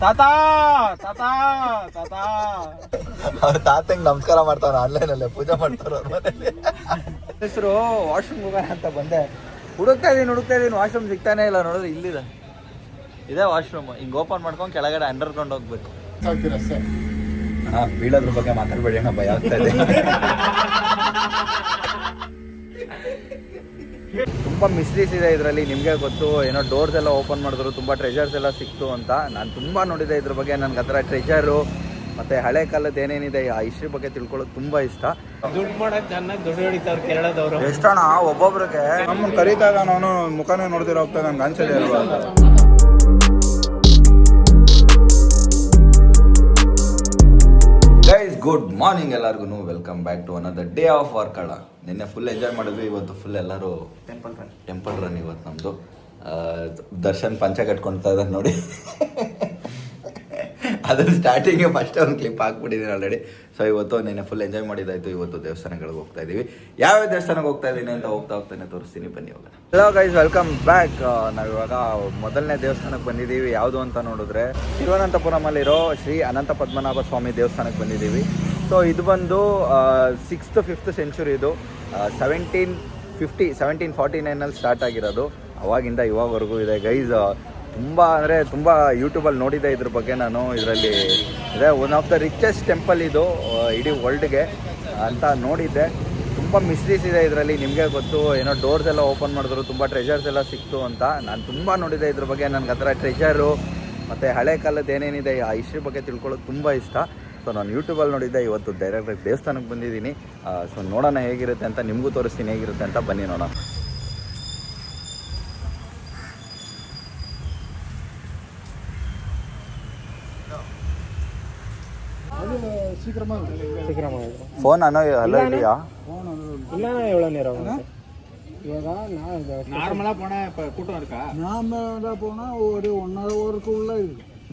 ತಾತಾ ತಾತಾ ತಾತಾ ಅವ್ರ ತಾತಂಗೆ ನಮಸ್ಕಾರ ಮಾಡ್ತಾವ್ರ ಆನ್ಲೈನಲ್ಲೇ ಪೂಜೆ ಮಾಡ್ತಾರ ಅವ್ರ ಮನೇಲಿ. ಹೆಸರು ವಾಶ್ರೂಮ್ ಹೋಗೋಣ ಅಂತ ಬಂದೆ. ಹುಡುಕ್ತಾ ಇದೀನಿ ವಾಶ್ರೂಮ್ ಸಿಗ್ತಾನೆ ಇಲ್ಲ. ನೋಡಿದ್ರೆ ಇಲ್ಲಿದೆ, ಇದೇ ವಾಶ್ರೂಮ್. ಹಿಂಗೆ ಓಪನ್ ಮಾಡ್ಕೊಂಡು ಕೆಳಗಡೆ ಅಂಡರ್ಗ್ರೌಂಡ್ ಹೋಗ್ಬೇಕು. ಬೀಳೋದ್ರ ಬಗ್ಗೆ ಮಾತಾಡ್ಬೇಡಿ ಅಣ್ಣ, ಭಯ ಆಗ್ತಾ ಇದೆ. ತುಂಬ ಮಿಸ್ಟರೀಸ್ ಇದೆ ಇದರಲ್ಲಿ. ನಿಮಗೆ ಗೊತ್ತು, ಏನೋ ಡೋರ್ಸ್ ಎಲ್ಲ ಓಪನ್ ಮಾಡಿದ್ರು, ತುಂಬ ಟ್ರೆಷರ್ಸ್ ಎಲ್ಲ ಸಿಕ್ತು ಅಂತ. ನಾನು ತುಂಬ ನೋಡಿದೆ ಇದ್ರ ಬಗ್ಗೆ. ನನಗೆ ಆ ಥರ ಟ್ರೆಷರು ಮತ್ತು ಹಳೆ ಕಾಲದ ಏನೇನಿದೆ ಆ ಹಿಸ್ಟ್ರಿ ಬಗ್ಗೆ ತಿಳ್ಕೊಳ್ಳೋದು ತುಂಬ ಇಷ್ಟ. ದುಡ್ಡು ಮಾಡೋದು ಚೆನ್ನಾಗಿ ದುಡ್ಡು ಹೊಡಿತಾವ್ರು ಕೇರಳದವರು. ಎಷ್ಟಣ್ಣ ಒಬ್ಬೊಬ್ರಿಗೆ ನಮ್ಮನ್ನು ಕರೀತಾಗ ನಾನು ಮುಖನೇ ನೋಡ್ದಿರೋ ಹೋಗ್ತಾ ನಂಗೆ ಅನ್ಸದೆ ಅಲ್ವಾ. ಗೈಸ್ ಗುಡ್ ಮಾರ್ನಿಂಗ್ ಎಲ್ಲರಿಗೂ. Welcome back to another day of Varkala. ನಿನ್ನೆ ಫುಲ್ ಎಂಜಾಯ್ ಮಾಡಿದ್ವಿ. ಇವತ್ತು ಫುಲ್ ಎಲ್ಲರೂ ಟೆಂಪಲ್ ರನ್ ಇವತ್ತು ನಮ್ಮದು. ದರ್ಶನ್ ಪಂಚ ಕಟ್ಕೊಳ್ತಾ ಇದ್ದಾರೆ ನೋಡಿ. ಅದನ್ನು ಸ್ಟಾರ್ಟಿಂಗ್ಗೆ ಫಸ್ಟ್ ಒಂದು ಕ್ಲಿಪ್ ಹಾಕ್ಬಿಟ್ಟಿದ್ದೀನಿ ಆಲ್ರೆಡಿ. ಸೊ ಇವತ್ತು ನಿನ್ನೆ ಫುಲ್ ಎಂಜಾಯ್ ಮಾಡಿದ್ದಾಯಿತು. ಇವತ್ತು ದೇವಸ್ಥಾನಗಳಿಗೆ ಹೋಗ್ತಾ ಇದ್ದೀವಿ. ಯಾವ್ಯಾವ ದೇವಸ್ಥಾನಕ್ಕೆ ಹೋಗ್ತಾ ಇದ್ದೀನಿ ಅಂತ ಹೋಗ್ತಾನೆ ತೋರಿಸ್ತೀನಿ, ಬನ್ನಿ ಹೋಗೋಣ. Hello guys, welcome back. ನಾವಿವಾಗ ಮೊದಲನೇ ದೇವಸ್ಥಾನಕ್ಕೆ ಬಂದಿದ್ದೀವಿ. ಯಾವುದು ಅಂತ ನೋಡಿದ್ರೆ ತಿರುವನಂತಪುರಮಲ್ಲಿರೋ ಶ್ರೀ ಅನಂತ ಪದ್ಮನಾಭ ಸ್ವಾಮಿ ದೇವಸ್ಥಾನಕ್ಕೆ ಬಂದಿದ್ದೀವಿ. ಸೊ ಇದು ಬಂದು 6th 5th ಸೆಂಚುರಿ. ಇದು 1749 ಸ್ಟಾರ್ಟ್ ಆಗಿರೋದು. ಅವಾಗಿಂದ ಇವಾಗವರೆಗೂ ಇದೆ ಗೈಸ್. ತುಂಬ ಅಂದರೆ ತುಂಬ ಯೂಟ್ಯೂಬಲ್ಲಿ ನೋಡಿದ್ದೆ ಇದ್ರ ಬಗ್ಗೆ ನಾನು. ಇದರಲ್ಲಿ ಇದೆ one of the richest temple ಇದು ಇಡೀ ವರ್ಲ್ಡ್ಗೆ ಅಂತ ನೋಡಿದ್ದೆ. ತುಂಬ ಮಿಸ್ಟರೀಸ್ ಇದೆ ಇದರಲ್ಲಿ. ನಿಮಗೆ ಗೊತ್ತು, ಏನೋ ಡೋರ್ಸ್ ಎಲ್ಲ ಓಪನ್ ಮಾಡಿದ್ರು, ತುಂಬ ಟ್ರೆಷರ್ಸ್ ಎಲ್ಲ ಸಿಕ್ತು ಅಂತ. ನಾನು ತುಂಬ ನೋಡಿದ್ದೆ ಇದ್ರ ಬಗ್ಗೆ. ನನಗೆ ಆ ಥರ ಟ್ರೆಷರು ಮತ್ತು ಹಳೆ ಕಾಲದ ಏನೇನಿದೆ ಆ ಹಿಸ್ಟ್ರಿ ಬಗ್ಗೆ ತಿಳ್ಕೊಳ್ಳೋದು ತುಂಬ ಇಷ್ಟ. ಸೊ ನಾನು ಯೂಟ್ಯೂಬಲ್ಲಿ ನೋಡಿದ್ದೆ. ಇವತ್ತು ಡೈರೆಕ್ಟಾಗಿ ದೇವಸ್ಥಾನಕ್ಕೆ ಬಂದಿದ್ದೀನಿ. ಸೊ ನೋಡೋಣ ಹೇಗಿರುತ್ತೆ ಅಂತ, ನಿಮಗೂ ತೋರಿಸ್ತೀನಿ ಹೇಗಿರುತ್ತೆ ಅಂತ. ಬನ್ನಿ ನೋಡೋಣ. ಫೋನ್ ಹಲೋ ಇದೆಯಾ?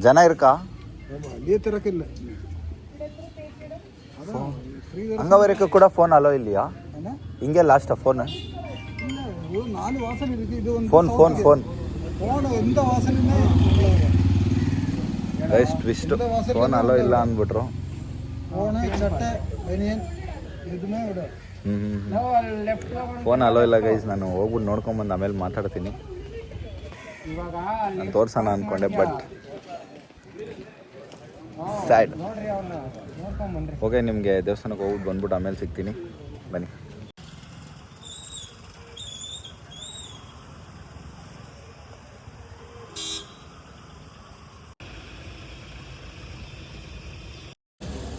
ಜನ இருக்கா? அங்க வரைக்கும் கூட ஃபோன் அலோ இல்லையா? இங்க லாஸ்டா phone phone guys twist, phone hello ಇಲ್ಲ ಅಂದ್ಬಿಟ್ರು. ಫೋನ್ ಅಲೋ ಇಲ್ಲ ಗೈಸ್. ನಾನು ಹೋಗ್ಬಿಟ್ಟು ನೋಡ್ಕೊಂಬಂದು ಆಮೇಲೆ ಮಾತಾಡ್ತೀನಿ. ನಾನು ತೋರ್ಸೋಣ ಅಂದ್ಕೊಂಡೆ, ಬಟ್ ಸ್ಯಾಡ್. ಓಕೆ, ನಿಮಗೆ ದೇವಸ್ಥಾನಕ್ಕೆ ಹೋಗ್ಬಿಟ್ಟು ಬಂದ್ಬಿಟ್ಟು ಆಮೇಲೆ ಸಿಗ್ತೀನಿ, ಬನ್ನಿ.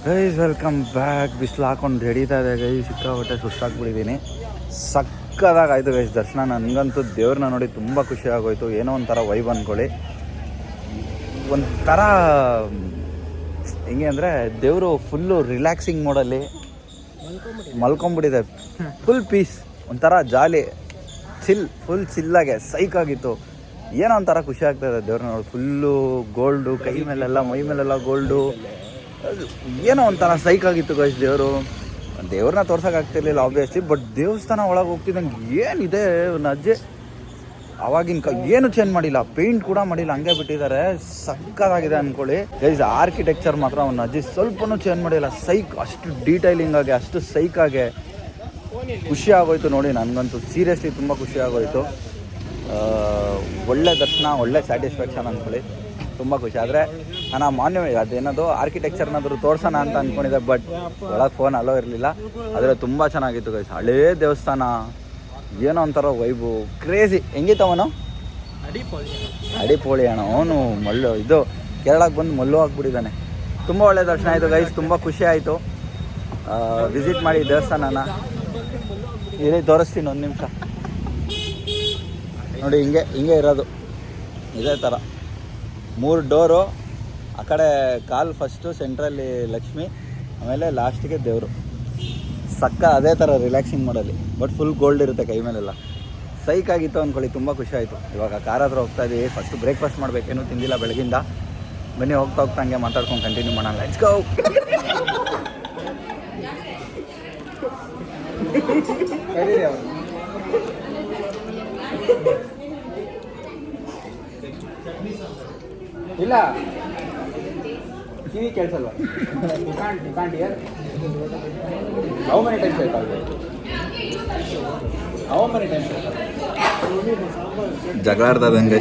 Guys welcome back. ಬಿಸಿಲು ಹಾಕೊಂಡು ಹಿಡಿತಾ ಇದೆ ಗೈಸ್. ಸಿಕ್ಕಾಪಟ್ಟೆ ಸುಸ್ತಾಗ್ಬಿಟ್ಟಿದ್ದೀನಿ. ಸಕ್ಕದಾಗಾಯಿತು ಗೈಸ್ ದರ್ಶನ. ನನಗಂತೂ ದೇವ್ರನ್ನ ನೋಡಿ ತುಂಬ ಖುಷಿ ಆಗೋಯ್ತು. ಏನೋ ಒಂಥರ ವೈಬ್ ಅಂದ್ಕೊಳ್ಳಿ. ಒಂಥರ ಹೆಂಗೆ ಅಂದರೆ ದೇವರು ಫುಲ್ಲು ರಿಲ್ಯಾಕ್ಸಿಂಗ್ ಮೋಡಲ್ಲಿ ಮಲ್ಕೊಂಬಿಟ್ಟಿದೆ. ಫುಲ್ ಪೀಸ್, ಒಂಥರ ಜಾಲಿ, ಫುಲ್ ಚಿಲ್ಲಾಗೆ ಸೈಕಾಗಿತ್ತು. ಏನೋ ಒಂಥರ ಖುಷಿ ಆಗ್ತಾಯಿದೆ ದೇವ್ರನ್ನ ನೋಡಿ. ಫುಲ್ಲು ಗೋಲ್ಡು, ಕೈ ಮೇಲೆಲ್ಲ ಮೈ ಮೇಲೆಲ್ಲ ಗೋಲ್ಡು. ಏನೋ ಒಂಥರ ಸೈಕಾಗಿತ್ತು ಗೈಸ್. ದೇವ್ರನ್ನ ತೋರ್ಸೋಕ್ಕಾಗ್ತಿರ್ಲಿಲ್ಲ ಆಬ್ವಿಯಸ್ಲಿ, ಬಟ್ ದೇವಸ್ಥಾನ ಒಳಗೆ ಹೋಗ್ತಿದ್ದಂಗೆ ಏನಿದೆ ಅಜ್ಜೆ ಅವಾಗಿನ ಏನು ಚೇಂಜ್ ಮಾಡಿಲ್ಲ, ಪೇಂಟ್ ಕೂಡ ಮಾಡಿಲ್ಲ, ಹಂಗೆ ಬಿಟ್ಟಿದ್ದಾರೆ. ಸಕ್ಕತ್ತಾಗಿದೆ ಅಂದ್ಕೊಳ್ಳಿ ಗೈಸ್. ಆರ್ಕಿಟೆಕ್ಚರ್ ಮಾತ್ರ ಅವ್ನ ಅಜ್ಜಿ ಸ್ವಲ್ಪನೂ ಚೇಂಜ್ ಮಾಡಿಲ್ಲ. ಅಷ್ಟು ಡೀಟೈಲಿಂಗ್ ಆಗಿ, ಅಷ್ಟು ಸೈಕಾಗೆ ಖುಷಿ ಆಗೋಯ್ತು ನೋಡಿ. ನನಗಂತೂ ಸೀರಿಯಸ್ಲಿ ತುಂಬ ಖುಷಿ ಆಗೋಯ್ತು. ಒಳ್ಳೆ ದರ್ಶನ, ಒಳ್ಳೆ ಸ್ಯಾಟಿಸ್ಫ್ಯಾಕ್ಷನ್ ಅಂದ್ಕೊಳ್ಳಿ. ತುಂಬ ಖುಷಿ. ಆದರೆ ನಾನು ಅದೇನದು ಆರ್ಕಿಟೆಕ್ಚರ್ನಾದರೂ ತೋರ್ಸೋಣ ಅಂತ ಅಂದ್ಕೊಂಡಿದ್ದೆ, ಬಟ್ ಒಳಗೆ ಫೋನ್ ಅಲೋ ಇರಲಿಲ್ಲ. ಆದರೆ ತುಂಬ ಚೆನ್ನಾಗಿತ್ತು ಗೈಸ್. ಹಳೇ ದೇವಸ್ಥಾನ, ಏನೋ ಒಂಥರ ವೈಬು, ಕ್ರೇಜಿ. ಹೆಂಗಿತ್ತವನು? ಅಡಿಪೋಳಿ ಅಣ್ಣ. ಅವನು ಇದು ಕೇರಳಕ್ಕೆ ಬಂದು ಮಲ್ಲು ಆಗ್ಬಿಟ್ಟಿದ್ದಾನೆ. ತುಂಬ ಒಳ್ಳೆ ದರ್ಶನ ಆಯಿತು ಗೈಸ್. ತುಂಬ ಖುಷಿ ಆಯಿತು. ವಿಸಿಟ್ ಮಾಡಿ ದೇವಸ್ಥಾನನ. ಇಲ್ಲಿ ತೋರಿಸ್ತೀನಿ, ಒಂದು ನಿಮಿಷ ನೋಡಿ. ಹಿಂಗೆ ಇರೋದು ಇದೇ ಥರ 3 ಡೋರು. ಆ ಕಡೆ ಕಾಲ್ ಫಸ್ಟು, ಸೆಂಟ್ರಲ್ಲಿ ಲಕ್ಷ್ಮಿ, ಆಮೇಲೆ ಲಾಸ್ಟಿಗೆ ದೇವರು. ಅದೇ ಥರ ರಿಲ್ಯಾಕ್ಸಿಂಗ್ ಮಾಡಲಿ, ಬಟ್ ಫುಲ್ ಗೋಲ್ಡ್ ಇರುತ್ತೆ ಕೈ ಮೇಲೆಲ್ಲ. ಸೈಕಾಗಿತ್ತು ಅಂದ್ಕೊಳ್ಳಿ. ತುಂಬ ಖುಷಿ ಆಯಿತು. ಇವಾಗ ಕಾರ್ ಹತ್ರ ಹೋಗ್ತಾ ಇದ್ದೀವಿ. ಫಸ್ಟು ಬ್ರೇಕ್ಫಾಸ್ಟ್ ಮಾಡಬೇಕೇನು ತಿಂದಿಲ್ಲ ಬೆಳಗಿಂದ. ಬನ್ನಿ ಹೋಗ್ತಾ ಹಂಗೆ ಮಾತಾಡ್ಕೊಂಡು ಕಂಟಿನ್ಯೂ ಮಾಡೋಣ. Let's go. ಇಲ್ಲ ಕಿವಿ ಕೇಳಿಸಲ್ವಾ? ಹೌ ಮೆನಿ ಟೈಮ್ಸ್ ಆಯ್ತಾ? ಹೌ ಮೆನಿ ಟೈಮ್ಸ್ ಆಯ್ತಾ? ಜಗಳ ಆಡ್ತದಂಗೆ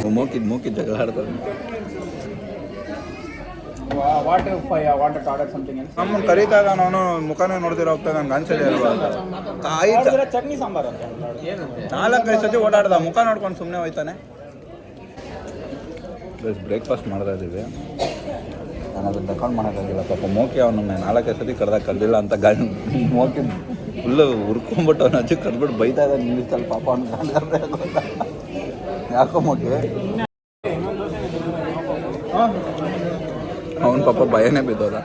ಮೂಕಿದ್ ಜಗಳ ಆಡ್ತದ. What if I wanted to order something else? ನಮ್ಮನ್ನು ಕರೀತಾಗ ನಾನು ಮುಖನೇ ನೋಡ್ದಿರ ಹೋಗ್ತಾ ನಂಗೆ ಅನ್ಸಲ್ಲ ಅಲ್ವಾ? ಆಯ್ತು ಚಟ್ನಿ ಸಾಂಬಾರು ಅಂತ ಏನಂತೆ 4-5 ಸತಿ ಓಡಾಡ್ದ ಮುಖ ನೋಡ್ಕೊಂಡು ಸುಮ್ಮನೆ ಹೋಯ್ತಾನೆ. ಬ್ರೇಕ್ಫಾಸ್ಟ್ ಮಾಡ್ತಾ ಇದ್ದೀವಿ. ನಾನು ಅದನ್ನು ತಗೊಂಡು ಮಾಡೋಕ್ಕಾಗಿಲ್ಲ ಪಾಪ. ಮೋಕಿ ಅವನು 4-5 ಸತಿ ಕರೆದಾಗ ಕರೆದಿಲ್ಲ ಅಂತ ಗಾಡಿ ಮೋಕಿ ಫುಲ್ಲು ಹುರ್ಕೊಂಬಿಟ್ಟು ಅವನು ಅಜ್ಜಿ ಕರೆದ್ಬಿಟ್ಟು ಬೈತಾ ಇದ್ದಾನೆ ನಿಲ್ಲಿಸಲ್ಲ ಪಾಪ ಅವ್ನು. ಯಾಕೋ ಮೋಕಿ ಅವನು ಪಾಪ ಭಯನೇ ಬಿದ್ದೋದ.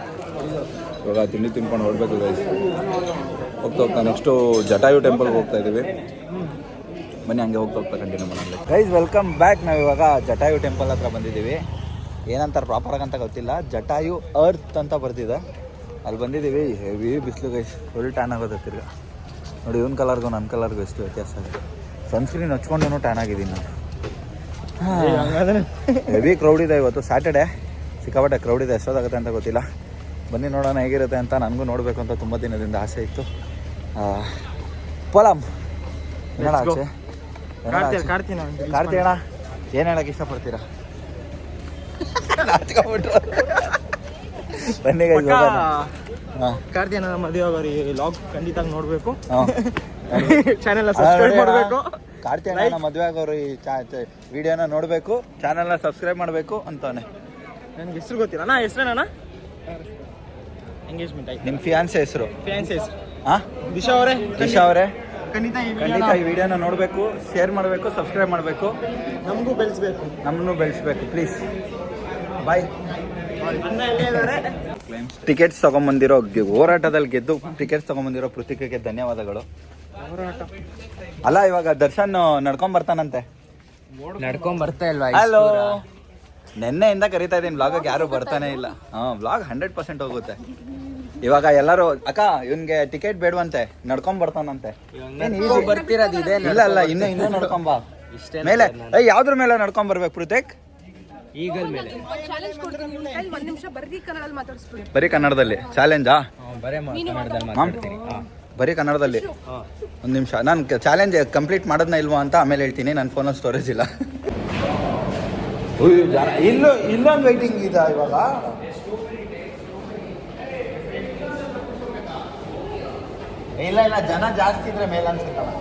ಇವಾಗ ತಿಂಡಿ ತಿನ್ಕೊಂಡು ಹೊರಡ್ಬೇಕು ಗೈಸ್. ಹೋಗ್ತಾ ನೆಕ್ಸ್ಟು ಜಟಾಯು ಟೆಂಪಲ್ಗೆ ಹೋಗ್ತಾ ಇದ್ದೀವಿ. ಬನ್ನಿ ಹಂಗೆ ಹೋಗ್ತಾ ಕಂಟಿನ್ಯೂ ಮಾಡೋಣ. Guys welcome back. ನಾವು ಇವಾಗ ಜಟಾಯು ಟೆಂಪಲ್ ಹತ್ರ ಬಂದಿದ್ದೀವಿ. ಏನಂತಾರೆ ಪ್ರಾಪರಾಗಿ ಅಂತ ಗೊತ್ತಿಲ್ಲ. ಜಟಾಯು ಅರ್ತ್ ಅಂತ ಬರ್ತಿದೆ. ಅಲ್ಲಿ ಬಂದಿದ್ದೀವಿ. ಹೆವಿ ಬಿಸಿಲು ಗೈಸ್. ಫುಲ್ ಟ್ಯಾನ್ ಆಗೋದು ತಿರ್ಗ ನೋಡಿ. ಇವನ್ ಕಲರ್ಗೂ ನನ್ನ ಕಲರ್ಗೂ ಎಷ್ಟು ವ್ಯತ್ಯಾಸ ಆಗಿದೆ. ಸನ್ಸ್ಕ್ರೀನ್ ಹಚ್ಕೊಂಡು ಟ್ಯಾನ್ ಆಗಿದ್ದೀನಿ ನಾನು. ಹೆವಿ ಕ್ರೌಡ್ ಇದೆ ಇವತ್ತು. ಸ್ಯಾಟರ್ಡೆ ಸಿಕ್ಕಾಪಟ್ಟೆ ಕ್ರೌಡ್ ಇದೆ. ಎಷ್ಟೊತ್ತಾಗುತ್ತೆ ಅಂತ ಗೊತ್ತಿಲ್ಲ. ಬನ್ನಿ ನೋಡೋಣ ಹೇಗಿರುತ್ತೆ ಅಂತ. ನನಗೂ ನೋಡಬೇಕು ಅಂತ ತುಂಬ ದಿನದಿಂದ ಆಸೆ ಇತ್ತು. ಪೋಲಾಮ್ ಏನಣ್ಣ ಆಚೆ ಕಾರ್ತಿ ಅಣ್ಣ ಏನು ಹೇಳಕ್ಕೆ ಇಷ್ಟಪಡ್ತೀರಾ? ಬನ್ನಿ ಕಾರ್ತಿ ಅಣ್ಣ ಮದುವೆ ಆಗೋರಿಗೆ ಲಾಗ್ ಖಂಡಿತ ನೋಡಬೇಕು. ಚಾನೆಲ್ ಸಬ್ಸ್ಕ್ರೈಬ್ ಮಾಡಬೇಕು. ಕಾರ್ತಿ ಅಣ್ಣ ಮದುವೆ ಆಗೋರು ಈ ವಿಡಿಯೋನ ನೋಡಬೇಕು, ಚಾನೆಲ್ನ ಸಬ್ಸ್ಕ್ರೈಬ್ ಮಾಡಬೇಕು ಅಂತಾನೆ. ನನಗೆ ಹೆಸರು ಗೊತ್ತಿಲ್ಲ ಅಣ್ಣ. ಹೆಸರೇನಣ್ಣ? ಎಂಗೇಜ್ಮೆಂಟ್ ಆಯ್ತು. ನಿಮ್ಮ ಫಿಯಾನ್ಸೆ ಹೆಸರು? ಫಿಯಾನ್ಸೆ ಹೆಸರು ದಿಶಾ ಅವರೇ ಖಂಡಿತ ಈ ವಿಡಿಯೋನ ನೋಡಬೇಕು, ಶೇರ್ ಮಾಡಬೇಕು, ಸಬ್ಸ್ಕ್ರೈಬ್ ಮಾಡಬೇಕು. ನಮ್ಮನ್ನು ಬೆಳೆಸ್ಬೇಕು ಪ್ಲೀಸ್. ಬಾಯ್. ಟಿಕೆಟ್ಸ್ ತಗೊಂಬಂದಿರೋ ಹೋರಾಟದಲ್ಲಿ ಗೆದ್ದು ಟಿಕೆಟ್ಸ್ ತಗೊಂಬಂದಿರೋ ಪೃಥಿಕೆಗೆ ಧನ್ಯವಾದಗಳು. ಅಲ್ಲ ಇವಾಗ ದರ್ಶನ್ ನಡ್ಕೊಂಡ್ ಬರ್ತಾನಂತೆ. ಬರ್ತಾ ಇಲ್ವಾ? ಹಲೋ, ನೆನ್ನೆಯಿಂದ ಕರಿತಾ ಇದ್ದೀನಿ ವ್ಲಾಗ್ಗೆ. ಯಾರು ಬರ್ತಾನೆ ಇಲ್ಲ. ವ್ಲಾಗ್ 100% ಹೋಗುತ್ತೆ. ಇವಾಗ ಎಲ್ಲರೂ ಅಕ್ಕ ಇವನ್ಗೆ ಟಿಕೆಟ್ ಬೇಡವಂತೆ, ನಡ್ಕೊಂಡ್ ಬರ್ತಾನಂತೆ. ಬರ್ತಿರೋದಿದೆ. ಇಲ್ಲ ಇನ್ನೂ ನಡ್ಕೊಂಬ ಮೇಲೆ. ಯಾವ್ದ್ರ ಮೇಲೆ ನಡ್ಕೊಂಡ್ ಬರ್ಬೇಕು ಪೃಥಿಕ್? ಈಗಲ್ ಮೇಲೆ ಬರೀ ಕನ್ನಡದಲ್ಲಿ ಚಾಲೆಂಜಾ? ಬರೀ ಕನ್ನಡದಲ್ಲಿ ಒಂದು ನಿಮಿಷ. ನಾನು ಚಾಲೆಂಜ್ ಕಂಪ್ಲೀಟ್ ಮಾಡೋದನ್ನ ಇಲ್ವಾ ಅಂತ ಆಮೇಲೆ ಹೇಳ್ತೀನಿ. ನನ್ನ ಫೋನಲ್ಲಿ ಸ್ಟೋರೇಜ್ ಇಲ್ಲ. ಇಲ್ಲೊಂದು ವೈಟಿಂಗ್ ಇದೆ ಇವಾಗ. ಇಲ್ಲ ಜನ ಜಾಸ್ತಿ ಇದ್ರೆ ಮೇಲೆ ಅನ್ಸುತ್ತಲ್ಲ.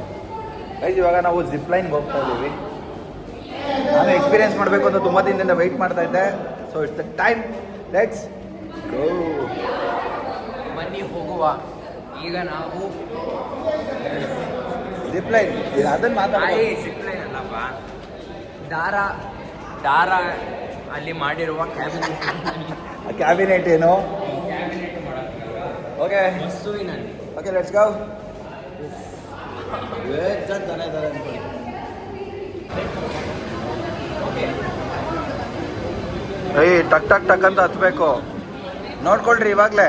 ಇವಾಗ ನಾವು ಜಿಪ್ ಲೈನ್ಗೆ ಹೋಗ್ತಾ ಇದ್ದೀವಿ. ನಾನು ಎಕ್ಸ್ಪೀರಿಯನ್ಸ್ ಮಾಡಬೇಕು ಅಂತ ತುಂಬ ದಿನದಿಂದ ವೆಯ್ಟ್ ಮಾಡ್ತಾ ಇದ್ದೆ. So it's the time, let's go. ಬನ್ನಿ ಹೋಗುವ. ಈಗ ನಾವು ಜಿಪ್ ಲೈನ್ ಅದನ್ನ ಮಾತಾಡಿ. ಜಿಪ್ ಲೈನ್ ಅಲ್ಲಪ್ಪ, ದಾರ ಅಲ್ಲಿ ಮಾಡಿರುವ ಕ್ಯಾಬಿನೆಟ್ ಏನು? Okay okay let's go. ಜನ ಇದ್ದಾರೆ ಅನ್ಕೊಳ್ಳಿ. ಟಕ್ ಟಕ್ ಟಕ್ ಅಂತ ಹತ್ಬೇಕು. ನೋಡ್ಕೊಳ್ರಿ ಇವಾಗಲೇ.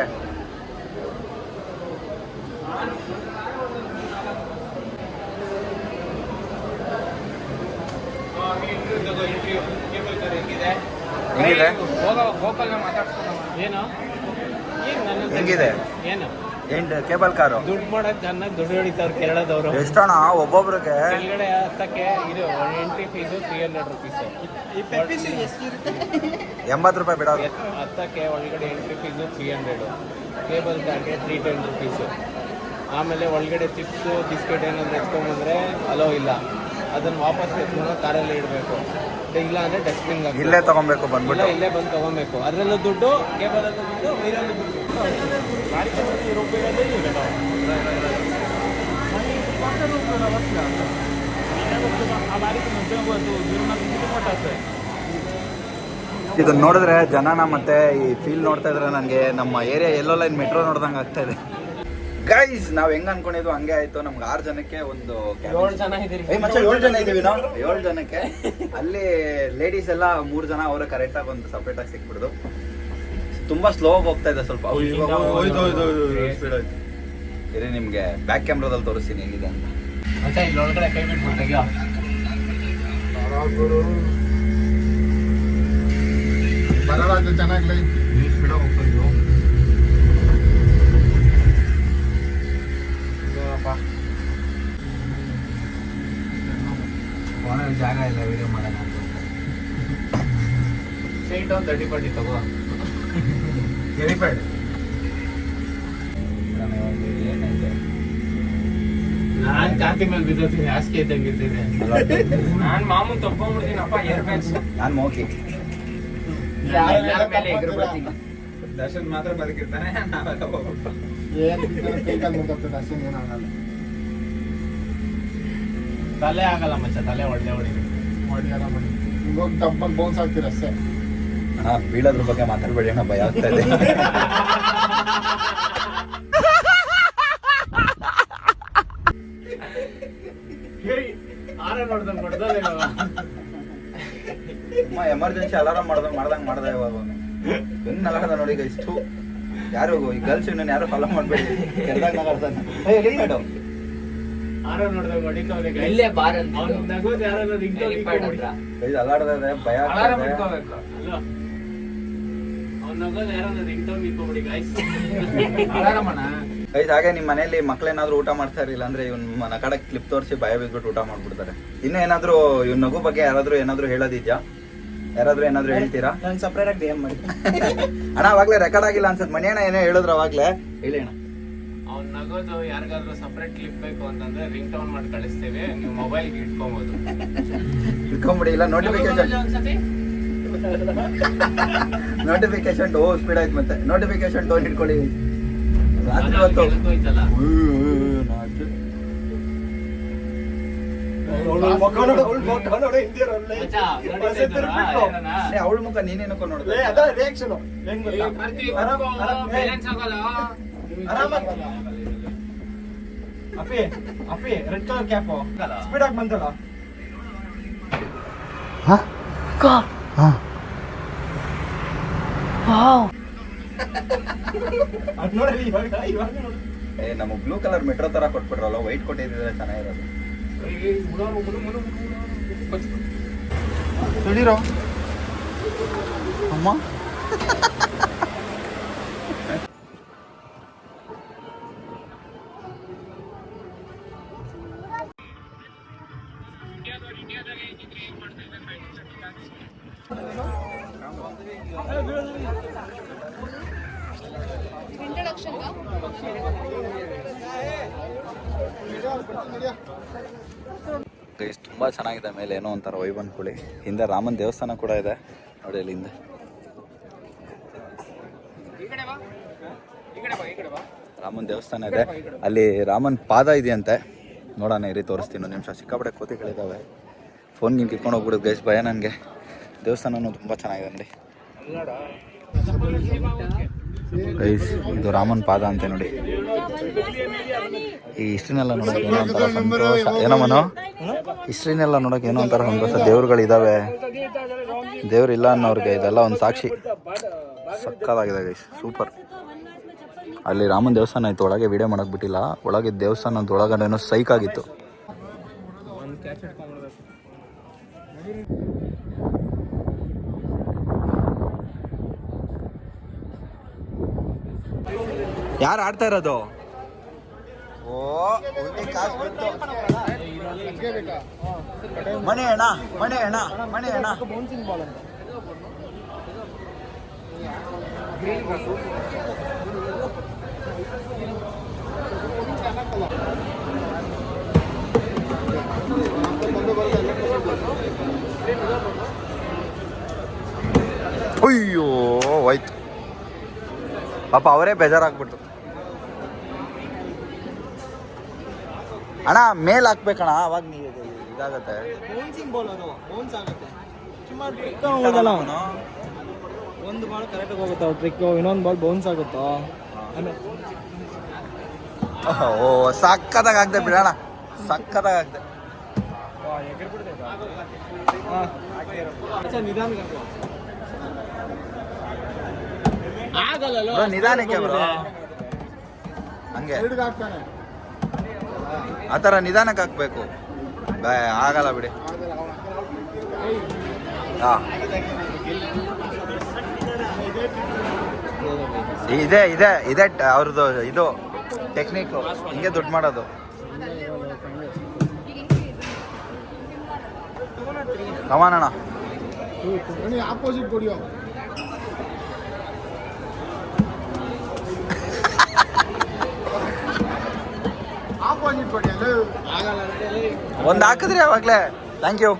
ಹೆಂಗಿದೆ? ಹೆಂಗಿದೆ? ಏನು ಕೇಬಲ್ ಕಾರು? ದುಡ್ಡು ಮಾಡೋದು ಚೆನ್ನಾಗಿ ದುಡ್ಡು ಹೊಡಿತಾವ್ರು ಕೇರಳದವರು. ಎಷ್ಟಣ್ಣ ಒಬ್ಬೊಬ್ರಿಗೆ? ಕೆಳಗಡೆ ಹತ್ತಕ್ಕೆ ಇದು ಎಂಟ್ರಿ ಫೀಸು 300 ರುಪೀಸು. 80 ರೂಪಾಯಿ ಬಿಡೋದು. ಹತ್ತಕ್ಕೆ ಒಳಗಡೆ ಎಂಟ್ರಿ ಫೀಸು 300. ಕೇಬಲ್ ಕಾರ್ಗೆ 310 ರುಪೀಸು. ಆಮೇಲೆ ಒಳಗಡೆ ಚಿಪ್ಸು ಬಿಸ್ಕೆಟ್ ಏನಾದ್ರು ಎತ್ಕೊಂಡ್ಬಂದ್ರೆ ಅಲೋ ಇಲ್ಲ. ಅದನ್ನು ವಾಪಸ್ ಎತ್ಕೊಂಡು ಕಾರಲ್ಲಿ ಇಡಬೇಕು. ಇಲ್ಲ ಅಂದರೆ ಡಸ್ಟ್ಬಿನ್ ಇಲ್ಲೇ ತೊಗೊಬೇಕು ಬಂದ್ಬಿಟ್ಟು. ಇಲ್ಲೇ ಬಂದು ತೊಗೊಬೇಕು. ಅದರಲ್ಲೂ ದುಡ್ಡು, ಕೇಬಲಲ್ಲೂ ದುಡ್ಡು, ನೀರಲ್ಲೂ ದುಡ್ಡು. ಇದನ್ನ ನೋಡಿದ್ರೆ ಜನನ ಮತ್ತೆ ಈ ಫೀಲ್ ನೋಡ್ತಾ ಇದ್ರೆ ನನಗೆ ನಮ್ಮ ಏರಿಯಾ ಎಲ್ಲೋ ಲೈನ್ ಮೆಟ್ರೋ ನೋಡ್ದಂಗೆ ಆಗ್ತಾ ಇದೆ. ಗೈಸ್ ನಾವು ಹೆಂಗ್ ಅನ್ಕೊಂಡಿದ್ವು ಹಂಗೆ ಆಯ್ತು. ನಮ್ಗೆ 6 ಜನಕ್ಕೆ ಒಂದು 7 ಜನ ಇದ್ದೀರಿ. 7 ಜನ ಇದೀವಿ ನಾವು. 7 ಜನಕ್ಕೆ ಅಲ್ಲಿ ಲೇಡೀಸ್ ಎಲ್ಲ 3 ಜನ ಅವರೇ ಕರೆಕ್ಟಾಗಿ ಒಂದು ಸಪ್ರೇಟ್ ಆಗಿ ಸಿಕ್ಬಿಡ್ದು. ತುಂಬಾ ಸ್ಲೋ ಆಗಿ ಹೋಗ್ತಾ ಇದೆ ಸ್ವಲ್ಪ. ಇರಿ ನಿಮ್ಗೆ ಬ್ಯಾಕ್ ಕ್ಯಾಮ್ರಾದಲ್ಲಿ ತೋರಿಸ್ತೀನಿ ಹೆಂಗಿದೆ ಅಂತ. ಮತ್ತೆ ಇಲ್ಲಿ ಒಳಗಡೆ ಕೈ ಬಿಟ್ಬಿಟ್ಟು ಬರಲ್ಲ ಚೆನ್ನಾಗಿ ಜಾಗ ಇಲ್ಲ ವಿಡಿಯೋ ಮಾಡೋಣ. ಸೀಟ್ ಒಂದು 30 ತಗೋ. ಎಲಿಫೆಂಟ್ ನಾನ್ ಕಾಂತಿ ಮೇಲೆ ಬಿದ್ದೋತೀನಿ, ಹಾಸಿಗೆ ಇದ್ದಂಗೆ ಇರ್ತಿದೆ. ನಾನ್ ಮಾಮೂನ್ ತಗೊಂಡ್ಬಿಡ್ತೀನಪ್ಪ ಏರ್ ಬ್ಯಾಗ್ಸ್. ನಾನು ಮೋಕಿ ಎಲ್ಲರ ಮೇಲೆ ಎಗರು ಬಿಡ್ತೀನಿ. ದರ್ಶನ್ ಮಾತ್ರ ಬದುಕಿರ್ತಾನೆ, ನಾವೆಲ್ಲ ಹೋಗ್ಬೇಕು. ತಲೆ ಆಗಲ್ಲ ಮಚ್ಚ, ತಲೆ ಹೊಡೆದೇ ಹೊಡಿದೆ. ಅಣ್ಣ ಬೀಳೋದ್ರ ಬಗ್ಗೆ ಮಾತಾಡ್ಬೇಡಿ ಅಣ್ಣ, ಭಯ ಆಗ್ತಾ ಇದೆ. ಆರ ನೋಡ್ದಂಗ್ ಕೊಡ್ದಲ್ಲ ಎಮರ್ಜೆನ್ಸಿ ಅಲಾರಾಮ್ ಮಾಡ್ದಂಗೆ ಇವಾಗ ಹೆಂಗ್ ನಗಾಡ್ದ ನೋಡಿ ಇಷ್ಟು. ಯಾರು ಈ ಗರ್ಲ್ಸ್ ಇನ್ನೇನು ಯಾರು ಫಾಲೋ ಮಾಡ್ಬೇಡಿ, ಕೆಲ್ದಾಗ ನಗಾಡ್ತಾನೆ. ಮೇಡಮ್ ಆರ ನೋಡ್ದಂಗ್ ಹೊಡಿತವ್ರೆ. ಇಲ್ಲೇ ಬಾರ್ ಅಂತ ಅವ್ನು ನಗೋದು ಯಾರಾದ್ರೂ ಅಲಾಡ್ದೆ ಭಯ ಆಗ್ತಾ ಇದೆ. ಅವ್ನು ನಗೋದು ಯಾರಾದ್ರೂ ರಿಂಗ್ಟೋನ್ ಇಟ್ಕೊಬಿಡಿ ಗಾಯ್ಸ್. ಗೈಸ್ ಹಾಗೆ ನಿಮ್ಮ ಮನೇಲಿ ಮಕ್ಳೇನಾದ್ರೂ ಊಟ ಮಾಡ್ತಾ ಇರಲಿಲ್ಲ ಅಂದ್ರೆ ಇವ್ನ ನಕಡಕ್ ಕ್ಲಿಪ್ ತೋರಿಸಿ ಭಯ ಬಿದ್ಬಿಟ್ಟು ಊಟ ಮಾಡ್ಬಿಡ್ತಾರೆ. ಇನ್ನೂ ಏನಾದ್ರು ಇವ್ನ ನಗು ಬಗ್ಗೆ ಏನಾದ್ರು ಹೇಳೋದಿದ್ಯಾ? ಯಾರಾದ್ರೂ ಏನಾದ್ರು ಹೇಳ್ತೀರಾ? ನಾನು ಸಪ್ರೇಟ್ ಆಗಿ DM ಮಾಡಿ. ಅಣ್ಣ ಅವಾಗ್ಲೇ ರೆಕಾರ್ಡ್ ಆಗಿಲ್ಲ ಅನ್ಸತ್. ಮನೆಯಣ್ಣ ಏನೋ ಹೇಳಿದ್ರು ಅವಾಗ್ಲೇ, ಹೇಳಿ ಅಣ್ಣ. ಅವ್ನು ನಗೋದು ಯಾರಿಗಾದ್ರೂ ಸಪ್ರೇಟ್ ಕ್ಲಿಪ್ ಬೇಕು ಅಂತಂದ್ರೆ ರಿಂಗ್ ಟೋನ್ ಮಾಡಿ ಕಳಿಸ್ತೇವೆ, ನೀವು ಮೊಬೈಲ್ಗೆ ಇಟ್ಕೊಬೋದು. ಇಟ್ಕೊಂಬಿಡಿ, ಇಲ್ಲ ನೋಟಿಫಿಕೇಶನ್ ಟೋ ಸ್ಪೀಡ್ ಆಯ್ತು. ಮತ್ತೆ ನೋಟಿಫಿಕೇಶನ್ ಟೋನ್ ಇಟ್ಕೊಳ್ಳಿ. ರಾತ್ರಿ ಹೊತ್ತು ಹೋಯ್ತಲ್ಲ ಅವಳ ಮುಖ ನೀನೇನಕ್ಕೋ ನೋಡಿದೆ. ರೆಡ್ ಕಲರ್ ಕ್ಯಾಪ್ ಸ್ಪೀಡ್ ಆಗಿ ಬಂತಲ್ಲ. ನಮಗ್ ಬ್ಲೂ ಕಲರ್ ಮೆಟ್ರೋ ತರ ಕೊಟ್ಬಿಟ್ರಲ್ಲ, ವೈಟ್ ಕೊಟ್ಟಿದ್ರೆ ಚೆನ್ನಾಗಿರೋದು. ತಿಳಿರೋ ಅಮ್ಮ. ಗೈಸ್ ತುಂಬ ಚೆನ್ನಾಗಿದೆ. ಮೇಲೆ ಏನೋ ಒಂಥರ ವೈಬ್ ಅಂದ್ಕೊಳ್ಳಿ. ಹಿಂದೆ ರಾಮನ್ ದೇವಸ್ಥಾನ ಕೂಡ ಇದೆ ನೋಡಿ ಅಲ್ಲಿ ಹಿಂದೆ. ರಾಮನ್ ದೇವಸ್ಥಾನ ಇದೆ ಅಲ್ಲಿ. ರಾಮನ್ ಪಾದ ಇದೆಯಂತೆ, ನೋಡೋಣ ಇರಿ ತೋರಿಸ್ತೀನಿ ಒಂದು ನಿಮಿಷ. ಸಿಕ್ಕಾಪಟ್ಟೆ ಕೋತಿಗಳಿದ್ದಾವೆ. ಫೋನ್ ನಿಮ್ಗೆ ಕಿತ್ಕೊಂಡು ಹೋಗ್ಬಿಡೋದು ಗೈಸ್, ಭಯ ನನಗೆ. ದೇವಸ್ಥಾನನೂ ತುಂಬ ಚೆನ್ನಾಗಿದೆ ನೋಡಿ ಗೈಸ್. ಇದು ರಾಮನ್ ಪಾದ ಅಂತೆ ನೋಡಿ. ಈ ಹಿಸ್ಟ್ರಿನೆಲ್ಲ ನೋಡೋಕೆ ಏನೋ ಒಂಥರ ಸಂತೋಷ. ಏನೋ ಮನೋ ಹಿಸ್ಟ್ರಿನೆಲ್ಲ ನೋಡೋಕೆ ಏನೋ ಒಂಥರ ಸಂತೋಷ. ದೇವ್ರುಗಳಿದ್ದಾವೆ, ದೇವ್ರಿಲ್ಲ ಅನ್ನೋರಿಗೆ ಇದೆಲ್ಲ ಒಂದು ಸಾಕ್ಷಿ. ಸಕ್ಕತ್ತಾಗಿದೆ ಗೈಸ್, ಸೂಪರ್. ಅಲ್ಲಿ ರಾಮನ್ ದೇವಸ್ಥಾನ ಇತ್ತು, ಒಳಗೆ ವಿಡಿಯೋ ಮಾಡಕ್ ಬಿಟ್ಟಿಲ್ಲ. ಒಳಗೆ ದೇವಸ್ಥಾನದ ಒಳಗಡೆನೋ ಸೈಕ್ ಆಗಿತ್ತು. ಯಾರು ಆಡ್ತಾ ಇರೋದು? ಓ ಮನೆ ಅಣ್ಣ, ಮನೆ ಅಣ್ಣ, ಮನೆ ಅಣ್ಣ. ಅಯ್ಯೋ ಹೋಯ್ತು ಪಾಪ, ಅವರೇ ಬೇಜಾರಾಗ್ಬಿಟ್ಟು. ಅಣ್ಣ ಮೇಲ್ ಹಾಕ್ಬೇಕಣ್ಣ, ಅವಾಗ ನೀವು ಇದಾಗತ್ತೆ. ಒಂದು ಬಾಲ್ ಕರೆಕ್ಟಾಗಿ ಹೋಗುತ್ತಾ ಟ್ರಿಕ್, ಇನ್ನೊಂದು ಬಾಲ್ ಬೌನ್ಸ್ ಆಗುತ್ತೋ. ಓ ಸಕ್ಕತ್ತಾಗ ಆಗ್ದೆ ಬಿಡೋಣ, ಸಕ್ಕತ್ತಾಗ ಆಗ್ದೆ. ಬ್ರೋ ನಿಧಾನಕ್ಕೆ ಬ್ರೋ, ಹಂಗೆ ಆ ಥರ ನಿಧಾನಕ್ಕೆ ಹಾಕ್ಬೇಕು. ಆಗಲ್ಲ ಬಿಡಿ. ಹಾಂ ಇದೆ ಇದೆ ಇದೆ ಅವ್ರದ್ದು ಇದು ಟೆಕ್ನಿಕ್ಕು, ಹಿಂಗೆ ದುಡ್ಡು ಮಾಡೋದು. ಕಮಾನಣ್ಣ ಆಪೋಸಿಟ್ ಕೊಡಿಯೋ. ಆಪೋಸಿಟ್ ಕೊಡಿ ಒಂದು ಹಾಕಿದ್ರಿ ಅವಾಗಲೇ. Thank you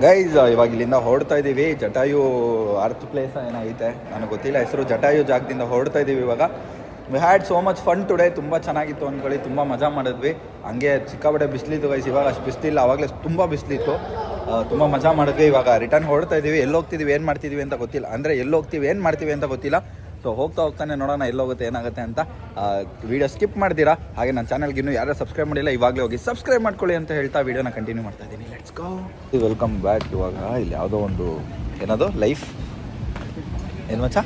guys. ಇವಾಗ ಇಲ್ಲಿಂದ ಹೊರಡ್ತಾ ಇದ್ದೀವಿ. ಜಟಾಯು ಅರ್ತ್ ಪ್ಲೇಸ್ ಏನೈತೆ ನನಗೆ ಗೊತ್ತಿಲ್ಲ ಹೆಸರು. ಜಟಾಯು ಜಾಗದಿಂದ ಹೊರಡ್ತಾ ಇದ್ದೀವಿ ಇವಾಗ. We had so much fun today. ತುಂಬ ಚೆನ್ನಾಗಿತ್ತು ಅಂದ್ಕೊಳ್ಳಿ, ತುಂಬ ಮಜಾ ಮಾಡಿದ್ವಿ. ಹಂಗೆ ಸಿಕ್ಕಾಪಟ್ಟೆ ಬಿಸಿಲಿತ್ತು ಗೈಸ್. ಇವಾಗ ಅಷ್ಟು ಬಿಸಿಲಿಲ್ಲ, ಆವಾಗಲೇ ತುಂಬ ಬಿಸಿಲಿತ್ತು. ತುಂಬ ಮಜಾ ಮಾಡಿದ್ವಿ. ಇವಾಗ ರಿಟರ್ನ್ ಹೊರಡ್ತಾ ಇದ್ದೀವಿ. ಎಲ್ಲಿ ಹೋಗ್ತಿದ್ದೀವಿ, ಏನು ಮಾಡ್ತಿದ್ದೀವಿ ಅಂತ ಗೊತ್ತಿಲ್ಲ. ಅಂದರೆ ಎಲ್ಲಿ ಹೋಗ್ತೀವಿ, ಏನು ಮಾಡ್ತೀವಿ ಅಂತ ಗೊತ್ತಿಲ್ಲ. ಸೊ ಹೋಗ್ತಾನೆ ನೋಡೋಣ ಎಲ್ಲೋಗುತ್ತೆ ಏನಾಗುತ್ತೆ ಅಂತ. ವೀಡಿಯೋ ಸ್ಕಿಪ್ ಮಾಡ್ತೀರಾ. ಹಾಗೆ ನನ್ನ ಚಾನಲ್ಗೆ ಇನ್ನೂ ಯಾರು ಸಬ್ಸ್ಕ್ರೈಬ್ ಮಾಡಿಲ್ಲ, ಇವಾಗಲೇ ಹೋಗಿ ಸಬ್ಸ್ಕ್ರೈಬ್ ಮಾಡ್ಕೊಳ್ಳಿ ಅಂತ ಹೇಳ್ತಾ ವೀಡಿಯೋನ ಕಂಟಿನ್ಯೂ ಮಾಡ್ತಾ ಇದ್ದೀನಿ. Let's go. Welcome back. ಇವಾಗ ಇಲ್ಲಿ ಯಾವುದೋ ಒಂದು ಏನದು ಲೈಫ್ ಏನು ಮಚ್ಚ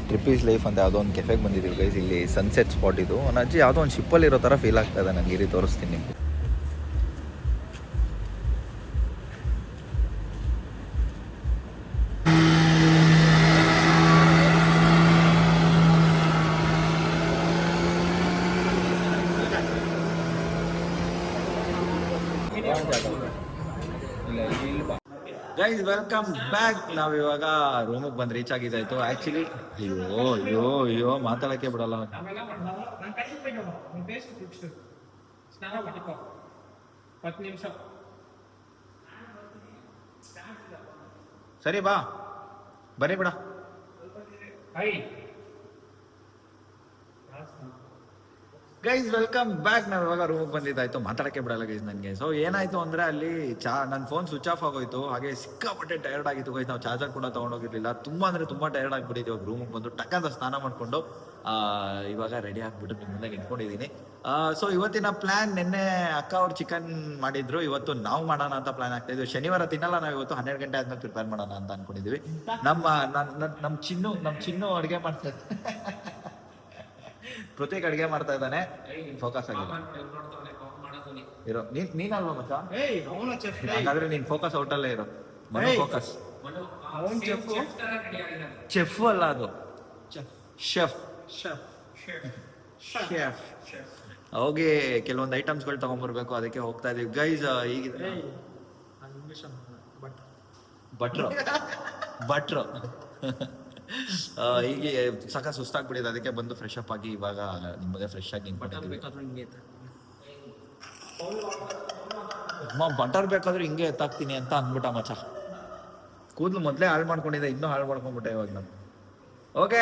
ಟ್ರಿಪ್ ಈಸ್ ಲೈಫ್ ಅಂತ ಯಾವುದೋ ಒಂದು ಕೆಫೆಗೆ ಬಂದಿದ್ದೀವಿ ಗೈಸ್. ಇಲ್ಲಿ ಸನ್ಸೆಟ್ ಸ್ಪಾಟ್ ಇದು. ನನ್ನ ಅಜ್ಜಿ ಯಾವುದೋ ಒಂದು ಶಿಪ್ಪಲ್ಲಿ ಇರೋ ಥರ ಫೀಲ್ ಆಗ್ತಾ ಇದೆ ನನಗೆ. ಇರಿ ತೋರಿಸ್ತೀನಿ ನಿಮಗೆ. Guys welcome back. ನಾವು ಇವಾಗ ರೂಮಿಗೆ ಬಂದು ರೀಚ್ ಆಗಿದ್ದಾಯ್ತು. ಆ್ಯಕ್ಚುಲಿ ಅಯ್ಯೋ ಮಾತಾಡೋಕ್ಕೆ ಬಿಡಲ್ಲ. ಸರಿ ಬಾ ಬರೀ ಬಿಡ. Guys welcome back. ನಾವು ಇವಾಗ ರೂಮಿಗೆ ಬಂದಿದ್ದಾಯ್ತು. ಮಾತಾಡೋಕ್ಕೆ ಬಿಡಲ್ಲ ಗೈಸ್ ನನಗೆ. ಸೊ ಏನಾಯಿತು ಅಂದರೆ ಅಲ್ಲಿ ನನ್ನ ಫೋನ್ ಸ್ವಿಚ್ ಆಫ್ ಆಗೋಯ್ತು. ಹಾಗೆ ಸಿಕ್ಕಾಪಟ್ಟೆ ಟಯರ್ಡ್ ಆಗಿತ್ತು ಗೈಸ್. ನಾವು ಚಾರ್ಜರ್ ಕೂಡ ತೊಗೊಂಡೋಗಿರ್ಲಿಲ್ಲ. ತುಂಬ ಅಂದರೆ ತುಂಬ ಟಯರ್ಡ್ ಆಗಿಬಿಟ್ಟಿದ್ವಿ. ಇವಾಗ ರೂಮಿಗೆ ಬಂದು ಟಕ್ಕಂತ ಸ್ನಾನ ಮಾಡಿಕೊಂಡು ಇವಾಗ ರೆಡಿ ಆಗಿಬಿಟ್ಟು ನಿಮ್ಮ ಮುಂದೆ ನಿಂತ್ಕೊಂಡಿದ್ದೀನಿ. ಸೊ ಇವತ್ತಿನ ಪ್ಲ್ಯಾನ್, ನಿನ್ನೆ ಅಕ್ಕ ಅವ್ರು ಚಿಕನ್ ಮಾಡಿದ್ರು, ಇವತ್ತು ನಾವು ಮಾಡೋಣ ಅಂತ ಪ್ಲ್ಯಾನ್ ಆಗ್ತಾಯಿದ್ವಿ. ಶನಿವಾರ ತಿನ್ನಲ್ಲ ನಾವು. ಇವತ್ತು 12 ಗಂಟೆ ಆದ್ಮೇಲೆ ಪ್ರಿಪೇರ್ ಮಾಡೋಣ ಅಂತ ಅಂದ್ಕೊಂಡಿದ್ದೀವಿ. ನಮ್ಮ ಚಿನ್ನು ಅಡುಗೆ ಮಾಡ್ತಾರೆ. ಪ್ರತ್ಯೇಕ ಅಡುಗೆ ಮಾಡ್ತಾ ಇದ್ದಾನೆ. ಫೋಕಸ್ ಆಗಿಲ್ಲ ಇರೋ. ನೀನಲ್ವಾ ಮಚ್ಚ? ಹಾಗಾದ್ರೆ ನೀನ್ ಫೋಕಸ್ ಔಟಲ್ಲೇ ಇರೋ. ಮನು ಫೋಕಸ್. ಚೆಫ್ ಅಲ್ಲ ಅದು, ಶೆಫ್. ಹೋಗಿ ಕೆಲವೊಂದು ಐಟಮ್ಸ್ಗಳು ತಗೊಂಡ್ಬರ್ಬೇಕು, ಅದಕ್ಕೆ ಹೋಗ್ತಾ ಇದೀವಿ ಗೈಸ್. ಈಗ ಭಟ್ರು ಹೀಗೆ ಸಾಕ ಸುಸ್ತಾಗ್ಬಿಟ್ಟಿದೆ. ಅದಕ್ಕೆ ಬಂದು ಫ್ರೆಶ್ ಅಪ್ ಆಗಿ ಇವಾಗ ನಿಮಗೆ ಫ್ರೆಶ್ ಆಗಿ ಬಟರ್ ಬೇಕಾದ್ರೆ ಹಿಂಗೆ ಎತ್ತಾಕ್ತೀನಿ ಅಂತ ಅಂದ್ಬಿಟ್ಟ ಮಚ್ಚ. ಕೂದಲು ಮೊದಲೇ ಹಾಳು ಮಾಡ್ಕೊಂಡಿದ್ದೆ, ಇನ್ನೂ ಹಾಳು ಮಾಡ್ಕೊಂಡ್ಬಿಟ್ಟೆ ಇವಾಗ ನಾನು. ಓಕೆ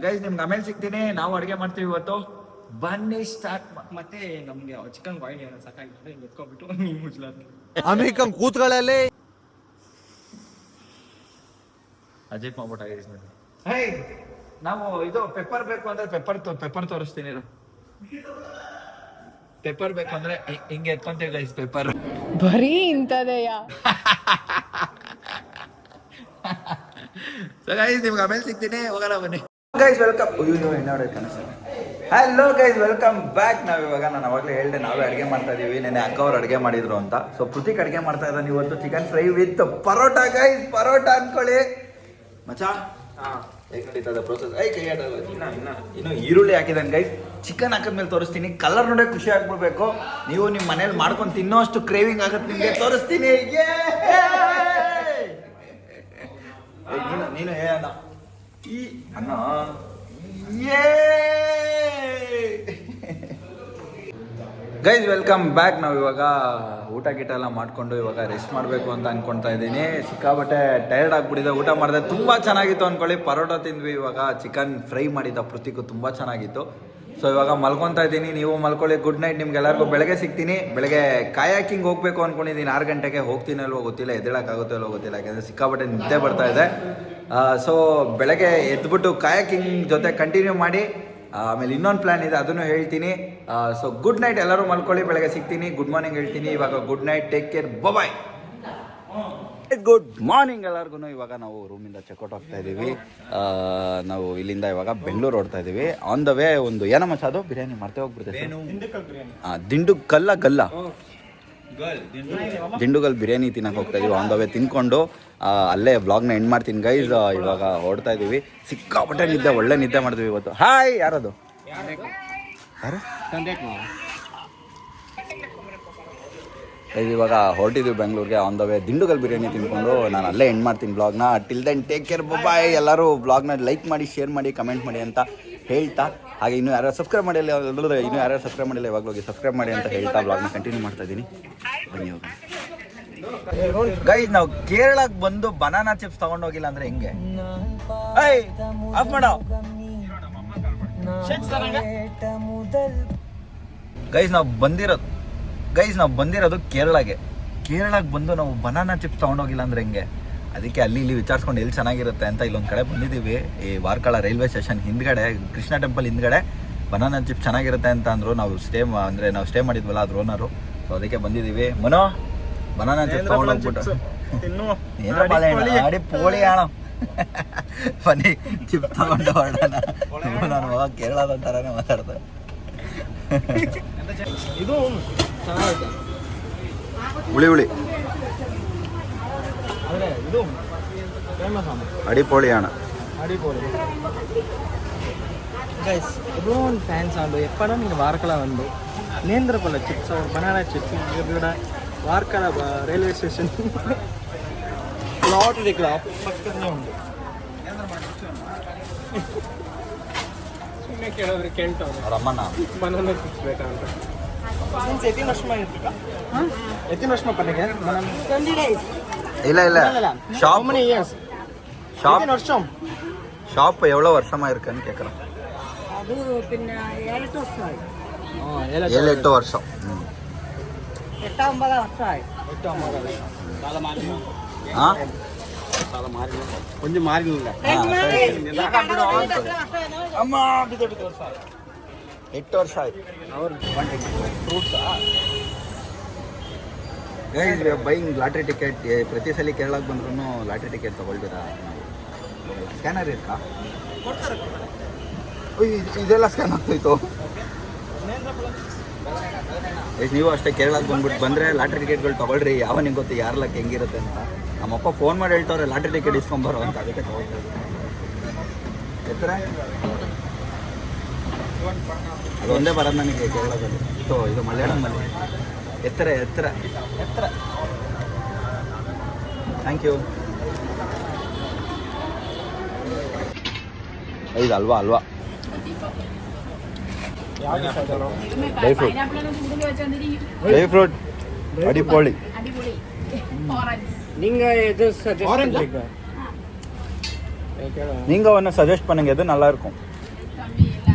ಗೈಸ್, ನಿಮ್ಗೆ ಆಮೇಲೆ ಸಿಗ್ತೀನಿ. ನಾವು ಅಡುಗೆ ಮಾಡ್ತೀವಿ ಇವತ್ತು. ಬನ್ನಿ ಸ್ಟಾರ್ಟ್. ಮತ್ತೆ ನಮ್ಗೆ ಚಿಕನ್ ಬಾಯ್ಲ್ ಸಾಕಾಗಿತ್ತು, ಎತ್ಕೊಬಿಟ್ಟು ನೀವು ಮುಚ್ಲಾರ್ದು ಅಮೇರಿಕನ್ ಕೂತ್ಗಳಲ್ಲಿ ಅಜಿತ್ ಮಾಡ್ಬಿಟ್ಟಾಗಿದೆ. ಹೇ, ನಾವು ಇದು ಪೆಪ್ಪರ್ ಬೇಕು ಅಂದ್ರೆ ಪೆಪ್ಪರ್ ತೋರಿಸ್ತೀನಿ. ಪೆಪ್ಪರ್ ಬೇಕು ಅಂದ್ರೆ ಹಿಂಗೆ ಎತ್ಕೊಂತೀವಿ ಗೈಸ್. ಪೆಪ್ಪರ್ ಬರೀ ಇಂಥದೆಯ. ಗೈಸ್ ನಿಮ್ಗೆ ಆಮೇಲೆ ಸಿಗ್ತೀನಿ. ಹೋಗೋಣ ಬನ್ನಿ guys. Welcome. Hello guys, welcome back. ನಾವು ಇವಾಗ, ನಾನು ಅವಾಗಲೇ ಹೇಳಿದೆ, ನಾವೇ ಅಡುಗೆ ಮಾಡ್ತಾ ಇದೀವಿ. ನೆನ್ನೆ ಅಕ್ಕ ಅವ್ರು ಅಡುಗೆ ಮಾಡಿದ್ರು ಅಂತ. ಸೊ ಪೃಥಿಕ್ ಅಡುಗೆ ಮಾಡ್ತಾ ಇದ್ದಾನೆ ಇವತ್ತು. Chicken fry with parotta guys. Parotta ಅನ್ಕೊಳ್ಳಿ ಮಚಾ. ಹೇಗೆ ನಡೀತದೆ ಪ್ರೋಸೆಸ್? ಕೈ ಆಡಲ್ಲ. ಇನ್ನು ಈರುಳ್ಳಿ ಹಾಕಿದ್ದಾನೆ ಗೈಸ್. ಚಿಕನ್ ಹಾಕಿದ್ಮೇಲೆ ತೋರಿಸ್ತೀನಿ. ಕಲರ್ ನೋಡೇ ಖುಷಿ ಆಗ್ಬಿಡ್ಬೇಕು. ನೀವು ನಿಮ್ಮ ಮನೇಲಿ ಮಾಡ್ಕೊಂಡು ತಿನ್ನೋ ಅಷ್ಟು ಕ್ರೇವಿಂಗ್ ಆಗುತ್ತೆ ನಿಮಗೆ. ತೋರಿಸ್ತೀನಿ. ನೀನು ಏ ಅಣ್ಣ, ಈ ಅಣ್ಣ ಗೈಸ್ ವೆಲ್ಕಮ್ ಬ್ಯಾಕ್. ನಾವು ಇವಾಗ ಊಟ ಗೀಟ ಎಲ್ಲ ಮಾಡಿಕೊಂಡು ಇವಾಗ ರೆಸ್ಟ್ ಮಾಡಬೇಕು ಅಂತ ಅಂದ್ಕೊಳ್ತಾ ಇದ್ದೀನಿ. ಸಿಕ್ಕಾಬಟ್ಟೆ ಟಯರ್ಡ್ ಆಗಿಬಿಟ್ಟಿದೆ. ಊಟ ಮಾಡಿದೆ, ತುಂಬ ಚೆನ್ನಾಗಿತ್ತು ಅಂದ್ಕೊಳ್ಳಿ. ಪರೋಟ ತಿಂದ್ವಿ. ಇವಾಗ ಚಿಕನ್ ಫ್ರೈ ಮಾಡಿದ್ದ ಪೃಥಿಕು, ತುಂಬ ಚೆನ್ನಾಗಿತ್ತು. ಸೊ ಇವಾಗ ಮಲ್ಕೊತಾ ಇದ್ದೀನಿ. ನೀವು ಮಲ್ಕೊಳ್ಳಿ. ಗುಡ್ ನೈಟ್ ನಿಮ್ಗೆಲ್ಲರಿಗೂ. ಬೆಳಗ್ಗೆ ಸಿಗ್ತೀನಿ. ಬೆಳಗ್ಗೆ ಕಾಯಾಕಿಂಗ್ ಹೋಗ್ಬೇಕು ಅಂದ್ಕೊಂಡಿದ್ದೀನಿ. 6 ಗಂಟೆಗೆ ಹೋಗ್ತೀನಿ ಅಲ್ವೋ ಗೊತ್ತಿಲ್ಲ, ಎದ್ದೇಳಕ್ಕಾಗುತ್ತೋ ಅಲ್ವೋ ಗೊತ್ತಿಲ್ಲ, ಯಾಕೆಂದರೆ ಸಿಕ್ಕಾಬಟ್ಟೆ ನಿದ್ದೆ ಬರ್ತಾ ಇದೆ. ಸೊ ಬೆಳಗ್ಗೆ ಎದ್ಬಿಟ್ಟು ಕಾಯಾಕಿಂಗ್ ಜೊತೆ ಕಂಟಿನ್ಯೂ ಮಾಡಿ. ಆಮೇಲೆ ಇನ್ನೊಂದು ಪ್ಲ್ಯಾನ್ ಇದೆ, ಅದನ್ನು ಹೇಳ್ತೀನಿ. ಸೊ ಗುಡ್ ನೈಟ್, ಎಲ್ಲರೂ ಮಲ್ಕೊಳ್ಳಿ. ಬೆಳಗ್ಗೆ ಸಿಗ್ತೀನಿ. ಗುಡ್ ಮಾರ್ನಿಂಗ್ ಹೇಳ್ತೀನಿ. ಇವಾಗ ಗುಡ್ ನೈಟ್, ಟೇಕ್ ಕೇರ್, ಬಾಯ್. ಗುಡ್ ಮಾರ್ನಿಂಗ್ ಎಲ್ಲರಿಗೂ. ಇವಾಗ ನಾವು ರೂಮಿಂದ ಚೆಕ್ಔಟ್ ಆಗ್ತಾ ಇದ್ದೀವಿ. ನಾವು ಇಲ್ಲಿಂದ ಇವಾಗ ಬೆಂಗಳೂರು ಹೊಡ್ತಾ ಇದ್ದೀವಿ. ಆನ್ ದ ವೇ ಒಂದು ಏನಮ್ಮ ಅದು ಬಿರಿಯಾನಿ ಮಾಡ್ತೇ ಹೋಗ್ಬಿಡ್ತೇವೆ. ದಿಂಡು ಗಲ್ಲ ದಿಂಡುಗಲ್ ಬಿರಿಯಾನಿ ತಿನ್ನಕ್ಕೆ ಹೋಗ್ತಾ ಇದೀವಿ. ಆನ್ ದ ವೇ ತಿನ್ಕೊಂಡು ಅಲ್ಲೇ ವ್ಲಾಗ್ನ ಎಂಡ್ ಮಾಡ್ತೀನಿ ಗೈಸ್. ಇವಾಗ ಹೊರಡ್ತಾ ಇದೀವಿ. ಸಿಕ್ಕಾಪಟ್ಟೆ ನಿದ್ದೆ, ಒಳ್ಳೆ ನಿದ್ದೆ ಮಾಡಿದ್ವಿ ಇವತ್ತು. ಹಾಯ್, ಯಾರದು? ಯಾರು? ಇವಾಗ ಹೊರಟಿದ್ದೀವಿ ಬೆಂಗಳೂರಿಗೆ. ಆನ್ ದ ವೇ ದಿಂಡುಗಲ್ ಬಿರಿಯಾನಿ ತಿನ್ಕೊಂಡು ನಾನು ಅಲ್ಲೇ ಎಂಡ್ ಮಾಡ್ತೀನಿ ಬ್ಲಾಗ್ನ. ಟಿಲ್ ದೆನ್ ಟೇಕ್ ಕೇರ್, ಬಾಯ್. ಎಲ್ಲರೂ ಬ್ಲಾಗ್ನ ಲೈಕ್ ಮಾಡಿ, ಶೇರ್ ಮಾಡಿ, ಕಮೆಂಟ್ ಮಾಡಿ ಅಂತ ಹೇಳ್ತಾ, ಹಾಗೆ ಇನ್ನೂ ಯಾರು ಸಬ್ಸ್ಕ್ರೈಬ್ ಮಾಡಿಲ್ಲ, ಇವಾಗ ಹೋಗಿ ಸಬ್ಸ್ಕ್ರೈಬ್ ಮಾಡಿ ಅಂತ ಹೇಳ್ತಾ ಬ್ಲಾಗ್ನ ಕಂಟಿನ್ಯೂ ಮಾಡ್ತಾ ಇದ್ದೀನಿ. ಬನ್ನಿ ಹೋಗಿ ಗೈಸ್. ನಾವು ಕೇರಳಕ್ಕೆ ಬಂದು ಬನಾನಾ ಚಿಪ್ಸ್ ತಗೊಂಡೋಗಿಲ್ಲ ಅಂದ್ರೆ ಹೆಂಗೆ? ಆಫ್ ಮಾಡೋ ಗೈಸ್. ನಾವು ಬಂದಿರೋದು ಕೇರಳಗೆ ಬಂದು ನಾವು ಬನಾನಾ ಚಿಪ್ಸ್ ತೊಗೊಂಡೋಗಿಲ್ಲ ಅಂದರೆ ಹೆಂಗೆ? ಅದಕ್ಕೆ ಅಲ್ಲಿ ಇಲ್ಲಿ ವಿಚಾರಿಸ್ಕೊಂಡು ಎಲ್ಲಿ ಚೆನ್ನಾಗಿರುತ್ತೆ ಅಂತ ಇಲ್ಲೊಂದು ಕಡೆ ಬಂದಿದ್ದೀವಿ. ಈ ವಾರ್ಕಳ ರೈಲ್ವೆ ಸ್ಟೇಷನ್ ಹಿಂದ್ಗಡೆ, ಕೃಷ್ಣ ಟೆಂಪಲ್ ಹಿಂದ್ಗಡೆ ಬನಾನಾ ಚಿಪ್ಸ್ ಚೆನ್ನಾಗಿರುತ್ತೆ ಅಂತ ಅಂದರು. ನಾವು ಸ್ಟೇ ಮಾಡಿದ್ವಲ್ಲ ಅದ್ರ ಓನರು. ಸೊ ಅದಕ್ಕೆ ಬಂದಿದ್ದೀವಿ. ಮನೋ, ಬನಾನಾ ಚಿಪ್ಸ್ ತೊಗೊಂಡೋಗ್ಬಿಟ್ಟು ಆಡಿ ಪೋಳಿ ಆಣ ಬನ್ನಿ ಚಿಪ್ಸ್ ತಗೊಂಡು ಹೊರಡೋಣ. ನಾನು ಕೇರಳದ ಥರನೇ ಮಾತಾಡ್ದೆ. ಇದು ಚೆನ್ನಾಗೈತೆ. ಹುಳಿ ಆದರೆ ಇದು ಫೇಮಸ್ ಅಡಿಪೋಳಿ ಅಣ್ಣ. கைஸ் எவ்வளோ ஃபேன்ஸ் ஆண்டு எப்போனா நீங்கள் வார்க்கலா வந்து நேந்திரப்பள்ள சிப்ஸ் பனானா சிப்ஸ் இதோட வார்க்கலா ரயில்வே ஸ்டேஷன் ಲಾಟ್ ಇದೆಲ್ಲ ಪಕ್ಕದಲ್ಲೇ ಉಂಟು. ಸುಮ್ಮನೆ ಕೇಳೋದ್ರೆ ಕೆಂಟ ಅವರಮ್ಮನ ಬನಾನಾ ಚಿಪ್ಸ್ ಬೇಕಂತ ಎತ್ತಿನ ವರ್ಷ ಇರ್ತೀಗ ಎತ್ತಿನ ವರ್ಷ ಪನ್ನಿಗೆ ಇಲ್ಲ ஷாப் many years ஷாப் எத்தனை வருஷம் ஷாப் எவ்வளோ வருஷமா இருக்குன்னு கேட்குறேன். அது பின்ன 7 வருஷம் ஆயி 7-8 வருஷம். 8-9 வருஷம் ஆயி 8-9 வருஷம் ಕಾಲ ಮಾರಿಲ್ಲ. ಆ ಕಾಲ ಮಾರಿಲ್ಲ, ಕೊಂಚ ಮಾರಿಲ್ಲ. ಅಮ್ಮ 8 ವರ್ಷ ಆಯ್ತು. ಅವ್ರು ಫ್ರೂಟ್ಸಾ guys, we are buying lottery ticket. ಪ್ರತಿ ಸಲ ಕೇರಳಕ್ಕೆ ಬಂದ್ರೂ ಲಾಟ್ರಿ ಟಿಕೆಟ್ ತೊಗೊಳ್ತೀರಾ? ಸ್ಕ್ಯಾನರ್ ಇರ್ಕಾ? ಇದೆಲ್ಲ ಸ್ಕ್ಯಾನ್ ಆಗ್ತಾಯಿತ್ತು. ನೀವು ಅಷ್ಟೇ ಕೇರಳಕ್ಕೆ ಬಂದರೆ ಲಾಟ್ರಿ ಟಿಕೆಟ್ಗಳು ತೊಗೊಳ್ರಿ. ಯಾವ ನಿಂಗೆ ಗೊತ್ತು ಯಾರ ಲಕ್ ಹೆಂಗಿರುತ್ತೆ ಅಂತ. ನಮ್ಮಪ್ಪ ಫೋನ್ ಮಾಡಿ ಹೇಳ್ತವ್ರೆ ಲಾಟ್ರಿ ಟಿಕೆಟ್ ಇಸ್ಕೊಂಬರೋ ಅಂತ. ಅದಕ್ಕೆ ತೊಗೊಳ್ತಾರೆ. ಎತ್ತರ ಅದೊಂದೇ ಬರೋದು ನನಗೆ ಕೇರಳದಲ್ಲಿ. ಇದು ಮಲಯಾಳಮಲ್ಲಿ ಎತ್ತರ. Thank you. ಇದು ಅಲ್ವಾ ಡ್ರೈ ಫ್ರೂಟ್ ಅಡಿಪೋಳಿ. நீங்க ஒன்று சஜஸ்ட் பண்ணுங்க, எது நல்லா இருக்கும்?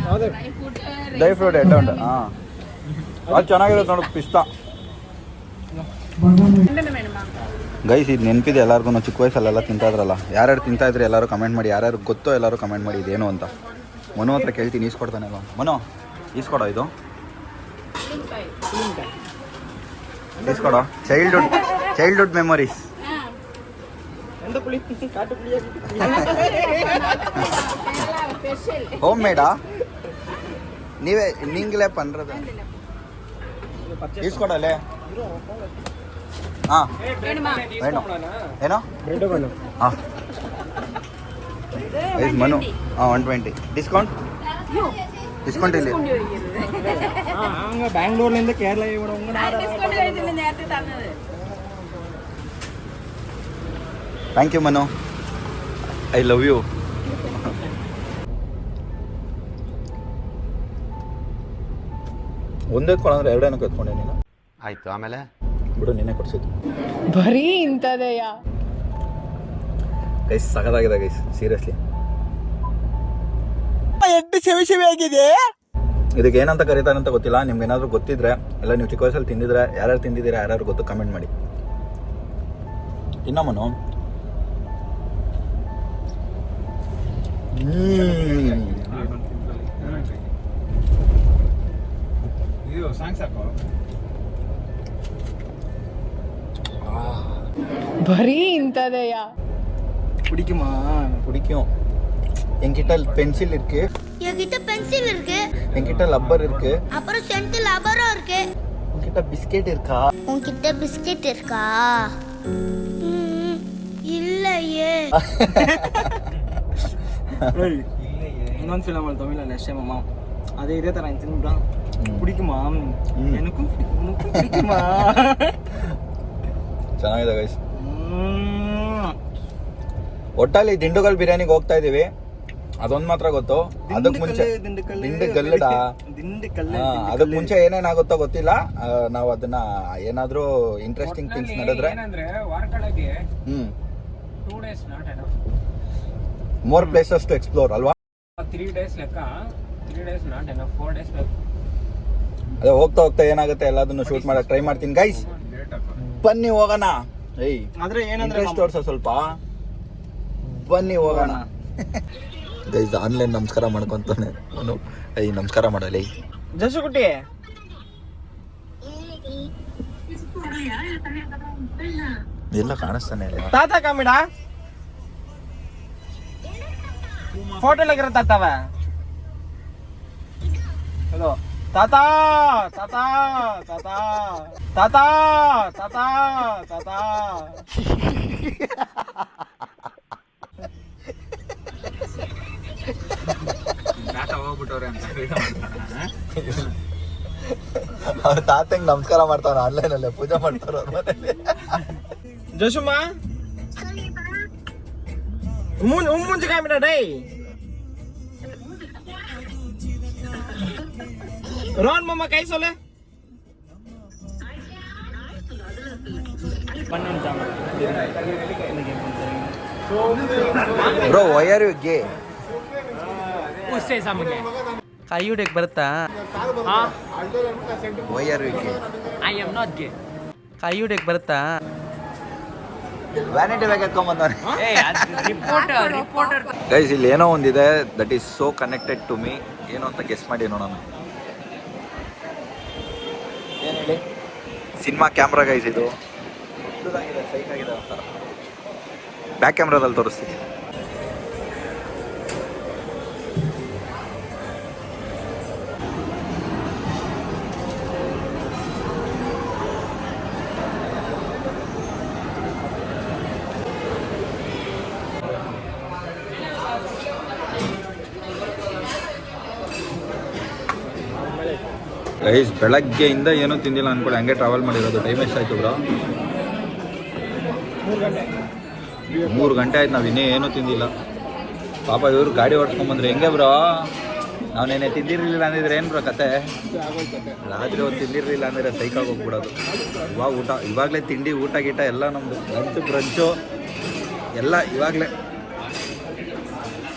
ಡ್ರೈ ಫ್ರೂಟ್ ಎಡ್ಡು. ಹಾಂ, ಅದು ಚೆನ್ನಾಗಿರುತ್ತೆ ನೋಡಿ, ಪಿಸ್ತಾ. ಗೈಸ್, ಇದು ನೆನಪಿದೆ ಎಲ್ಲರಿಗೂ. ಚಿಕ್ಕ ವಯಸ್ಸಲ್ಲೆಲ್ಲ ತಿಂತಾಯಿದ್ರಲ್ಲ. ಯಾರ್ಯಾರು ತಿಂತಾಯಿದ್ರೆ ಎಲ್ಲರೂ ಕಮೆಂಟ್ ಮಾಡಿ. ಯಾರ್ಯಾರು ಗೊತ್ತೋ ಎಲ್ಲರೂ ಕಮೆಂಟ್ ಮಾಡಿ ಇದೇನು ಅಂತ. ಮನು ಹತ್ರ ಕೇಳ್ತೀನಿ, ಈಸ್ಕೊಡ್ತಾನೆ ಅಲ್ವಾ? ಮನು ಈಸ್ಕೊಡೋ. ಇದು ಈಸ್ಕೊಡೋ. Childhood memories. ಹೋಮ್ ಮೇಡಾ? நீங்களே பண்றது. తీసుకోడాలే. వేణు ఏనో ఇది మను 120 ಡಿಸ್ಕೌಂಟ್ ಇಲ್ಲಿ. ಬ್ಯಾಂಗ್ಳೂರ್ನಿಂದ Kerala thank you Manu, I love you. ಒಂದೇ ಎತ್ಕೊಂಡ್ರೆ ಎರಡೇನೋ ಎತ್ಕೊಂಡೆ ನೀನು. ಆಯ್ತು, ಆಮೇಲೆ ಬಿಡು, ನಿನ್ನೆ ಕೊಡ್ಸಿದ್ದು. ಬರೀ ಇಂಥದೆಯಾ ಗೈಸ್? ಸಖತ್ತಾಗಿದೆ ಗೈಸ್, ಸೀರಿಯಸ್ಲಿ. ಸೆವಿ ಆಗಿದೆ. ಇದಕ್ಕೆ ಏನಂತ ಕರೀತಾರೆ ಅಂತ ಗೊತ್ತಿಲ್ಲ. ನಿಮ್ಗೆ ಏನಾದರೂ ಗೊತ್ತಿದ್ರೆ, ಎಲ್ಲ ನೀವು ಚಿಕ್ಕ ವಯಸ್ಸಲ್ಲಿ ತಿಂದಿದ್ರೆ, ಯಾರ್ಯಾರು ತಿಂದಿದ್ದೀರಾ, ಯಾರ್ಯಾರು ಗೊತ್ತು ಕಮೆಂಟ್ ಮಾಡಿ. ಇನ್ನೊಮ್ಮನು ಬರೀ ಇಂಥದೆಯಾ பிடிக்கும். என்கிட்ட பென்சில் இருக்கு, என்கிட்ட பென்சில் இருக்கு, என்கிட்ட லப்பர் இருக்கு, அப்புறம் சென்ட் லப்பரும் இருக்கு. உன்கிட்ட பிஸ்கெட் இருக்கா? உன்கிட்ட பிஸ்கெட் இருக்கா? இல்லையே. ಇನ್ನೊಂದು ಫಿಲಮ್ ಅಲ್ಲಿ ತಮಿಳಲ್ಲಿ ಅಷ್ಟೇ ಮಾಮ, ಅದೇ ಇದೇ ಥರ ತಿನ್ಬಿಡ ಕುಡಿಕುಮಾ ಏನಕ್ಕೂ ಕುಡಿಕುಮಾ. ಚೆನ್ನಾಗಿದೆ ಗೈಸ್. ಒಟ್ಟಲ್ಲಿ ದಿಂಡುಗಲ್ ಬಿರಿಯಾನಿಗೆ ಹೋಗ್ತಾ ಇದೀವಿ, ಅದೊಂದು ಮಾತ್ರ ಗೊತ್ತು. ಅದಕ್ಕೆ ಮುಂಚೆ ಅದಕ್ಕೆ ಮುಂಚೆ ಏನೇನಾಗುತ್ತೋ ಗೊತ್ತಿಲ್ಲ. ನಾವು ಅದನ್ನ ಏನಾದ್ರೂ ಇಂಟ್ರೆಸ್ಟಿಂಗ್ ಥಿಂಗ್ಸ್ ನಡೆದ್ರೆ ಮೋರ್ ಪ್ಲೇಸಸ್ ಟು ಎಕ್ಸ್ಪ್ಲೋರ್ ಅಲ್ವಾ? 3 days ಲೆಕ್ಕ, 3 days ನಾಟ್ ಎನಫ್, 4 days ಬೇಕು. ಅದೇ ಹೋಗ್ತಾ ಹೋಗ್ತಾ ಏನಾಗುತ್ತೆ ಎಲ್ಲದನ್ನು ಶೂಟ್ ಮಾಡಕ್ ಟ್ರೈ ಮಾಡ್ತೀನಿ ಗೈಸ್. ಬನ್ನಿ ಹೋಗೋಣ. ಆದ್ರೆ ಏನಂದ್ರೆ ತೋರ್ಸ ಸ್ವಲ್ಪ, ಬನ್ನಿ ಹೋಗೋಣ ಗೈಸ್. ಆನ್ಲೈನ್ ನಮಸ್ಕಾರ ಮಾಡ್ಕೊಂತಾನೆ ಅವನು. ನಮಸ್ಕಾರ ಮಾಡಲಿ ಜಸುಗುಟ್ಟಿ. ಎಲ್ಲ ಕಾಣಿಸ್ತಾನೆ ತಾತ ಕಾಮಿಡ ಫೋಟೋಲಾಗಿರೋ ತಾತವ. ಹಲೋ ತಾತ ತಾತ ತಾತ ತಾತ ತಾತ ತಾತ. ಅವ್ರ ತಾತಂಗ್ ನಮಸ್ಕಾರ ಮಾಡ್ತಾವ ಆನ್ಲೈನ್ ಅಲ್ಲೇ ಪೂಜೆ ಮಾಡ್ತಾರ ಅವ್ರ ಮನೇಲಿ. ಜಸುಮಾ ಮುಂಚೆ ಕಾಮಿಡ ಡೈ ರೋನ್ ಮಮ್ಮ ಕೈ ಸೋಲೆ bro why are you gay? ಕೈ ಹಿಡಿಯಕ್ ಬರುತ್ತಾ? Why are you gay? I am not gay. ಕೈ ಹಿಡಿಯಕ್ ಬರುತ್ತಾ? ವ್ಯಾನಿಟಿ ಬ್ಯಾಗ್ ಎತ್ಕೊಂಡ್ಬಂದವ್ರೆ ಗೈಸ್. ಇಲ್ಲಿ ಏನೋ ಒಂದಿದೆ that is so connected to me. ಏನು ಅಂತ ಗೆಸ್ ಮಾಡಿ ನೋಡೋಣ. ಏನು ಹೇಳಿ? Cinema camera guys. ಇದು ದೊಡ್ಡದಾಗಿದೆ, ಸೈಟ್ ಆಗಿದೆ ಒಂಥರ. ಬ್ಯಾಕ್ ಕ್ಯಾಮ್ರಾದಲ್ಲಿ ತೋರಿಸ್ತೀನಿ. ಗೈಸ್ ಬೆಳಗ್ಗೆಯಿಂದ ಏನೂ ತಿಂದಿಲ್ಲ ಅನ್ಕೊಳ್ಳಿ, ಹಂಗೆ ಟ್ರಾವೆಲ್ ಮಾಡಿರೋದು. ಟೈಮ್ ಎಷ್ಟಾಯ್ತು ಬ್ರೋ? 3 ಗಂಟೆ ಆಯ್ತು. ನಾವು ಇನ್ನೇ ಏನೂ ತಿಂದಿಲ್ಲ. ಪಾಪ ಇವರು ಗಾಡಿ ಓಡಿಸ್ಕೊಂಬಂದ್ರೆ ಹೆಂಗೆ ಬ್ರೋ? ನಾವೇನೇ ತಿಂದಿರಲಿಲ್ಲ ಅಂದಿದ್ರೆ ಏನು ಬ್ರೋ ಕತೆ? ರಾತ್ರಿ ಹೊತ್ತು ತಿಂದಿರಲಿಲ್ಲ ಅಂದರೆ ಸೈಕಾಗಿ ಹೋಗ್ಬಿಡೋದು. ಇವಾಗ ಊಟ, ಇವಾಗಲೇ ತಿಂಡಿ ಊಟ ಗೀಟ ಎಲ್ಲ ನಮ್ಮದು ಲಂಚು ಬ್ರಂಚು ಎಲ್ಲ ಇವಾಗಲೇ